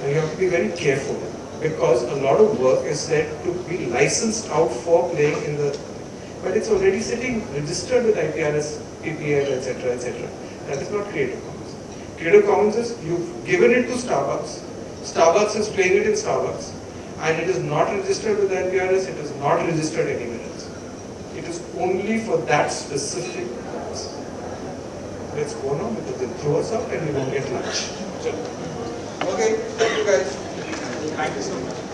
And you have to be very careful because a lot of work is said to be licensed out for playing in the, but it's already sitting registered with IPRS, PPL, etc., etc. That is not Creative Commons. Creative Commons is you've given it to Starbucks. Starbucks is playing it in Starbucks, and it is not registered with IPRS. It is not registered anywhere else. It is only for that specific purpose. Let's go now because they'll throw us out and we won't get lunch. Okay, thank you guys. Thank you so much.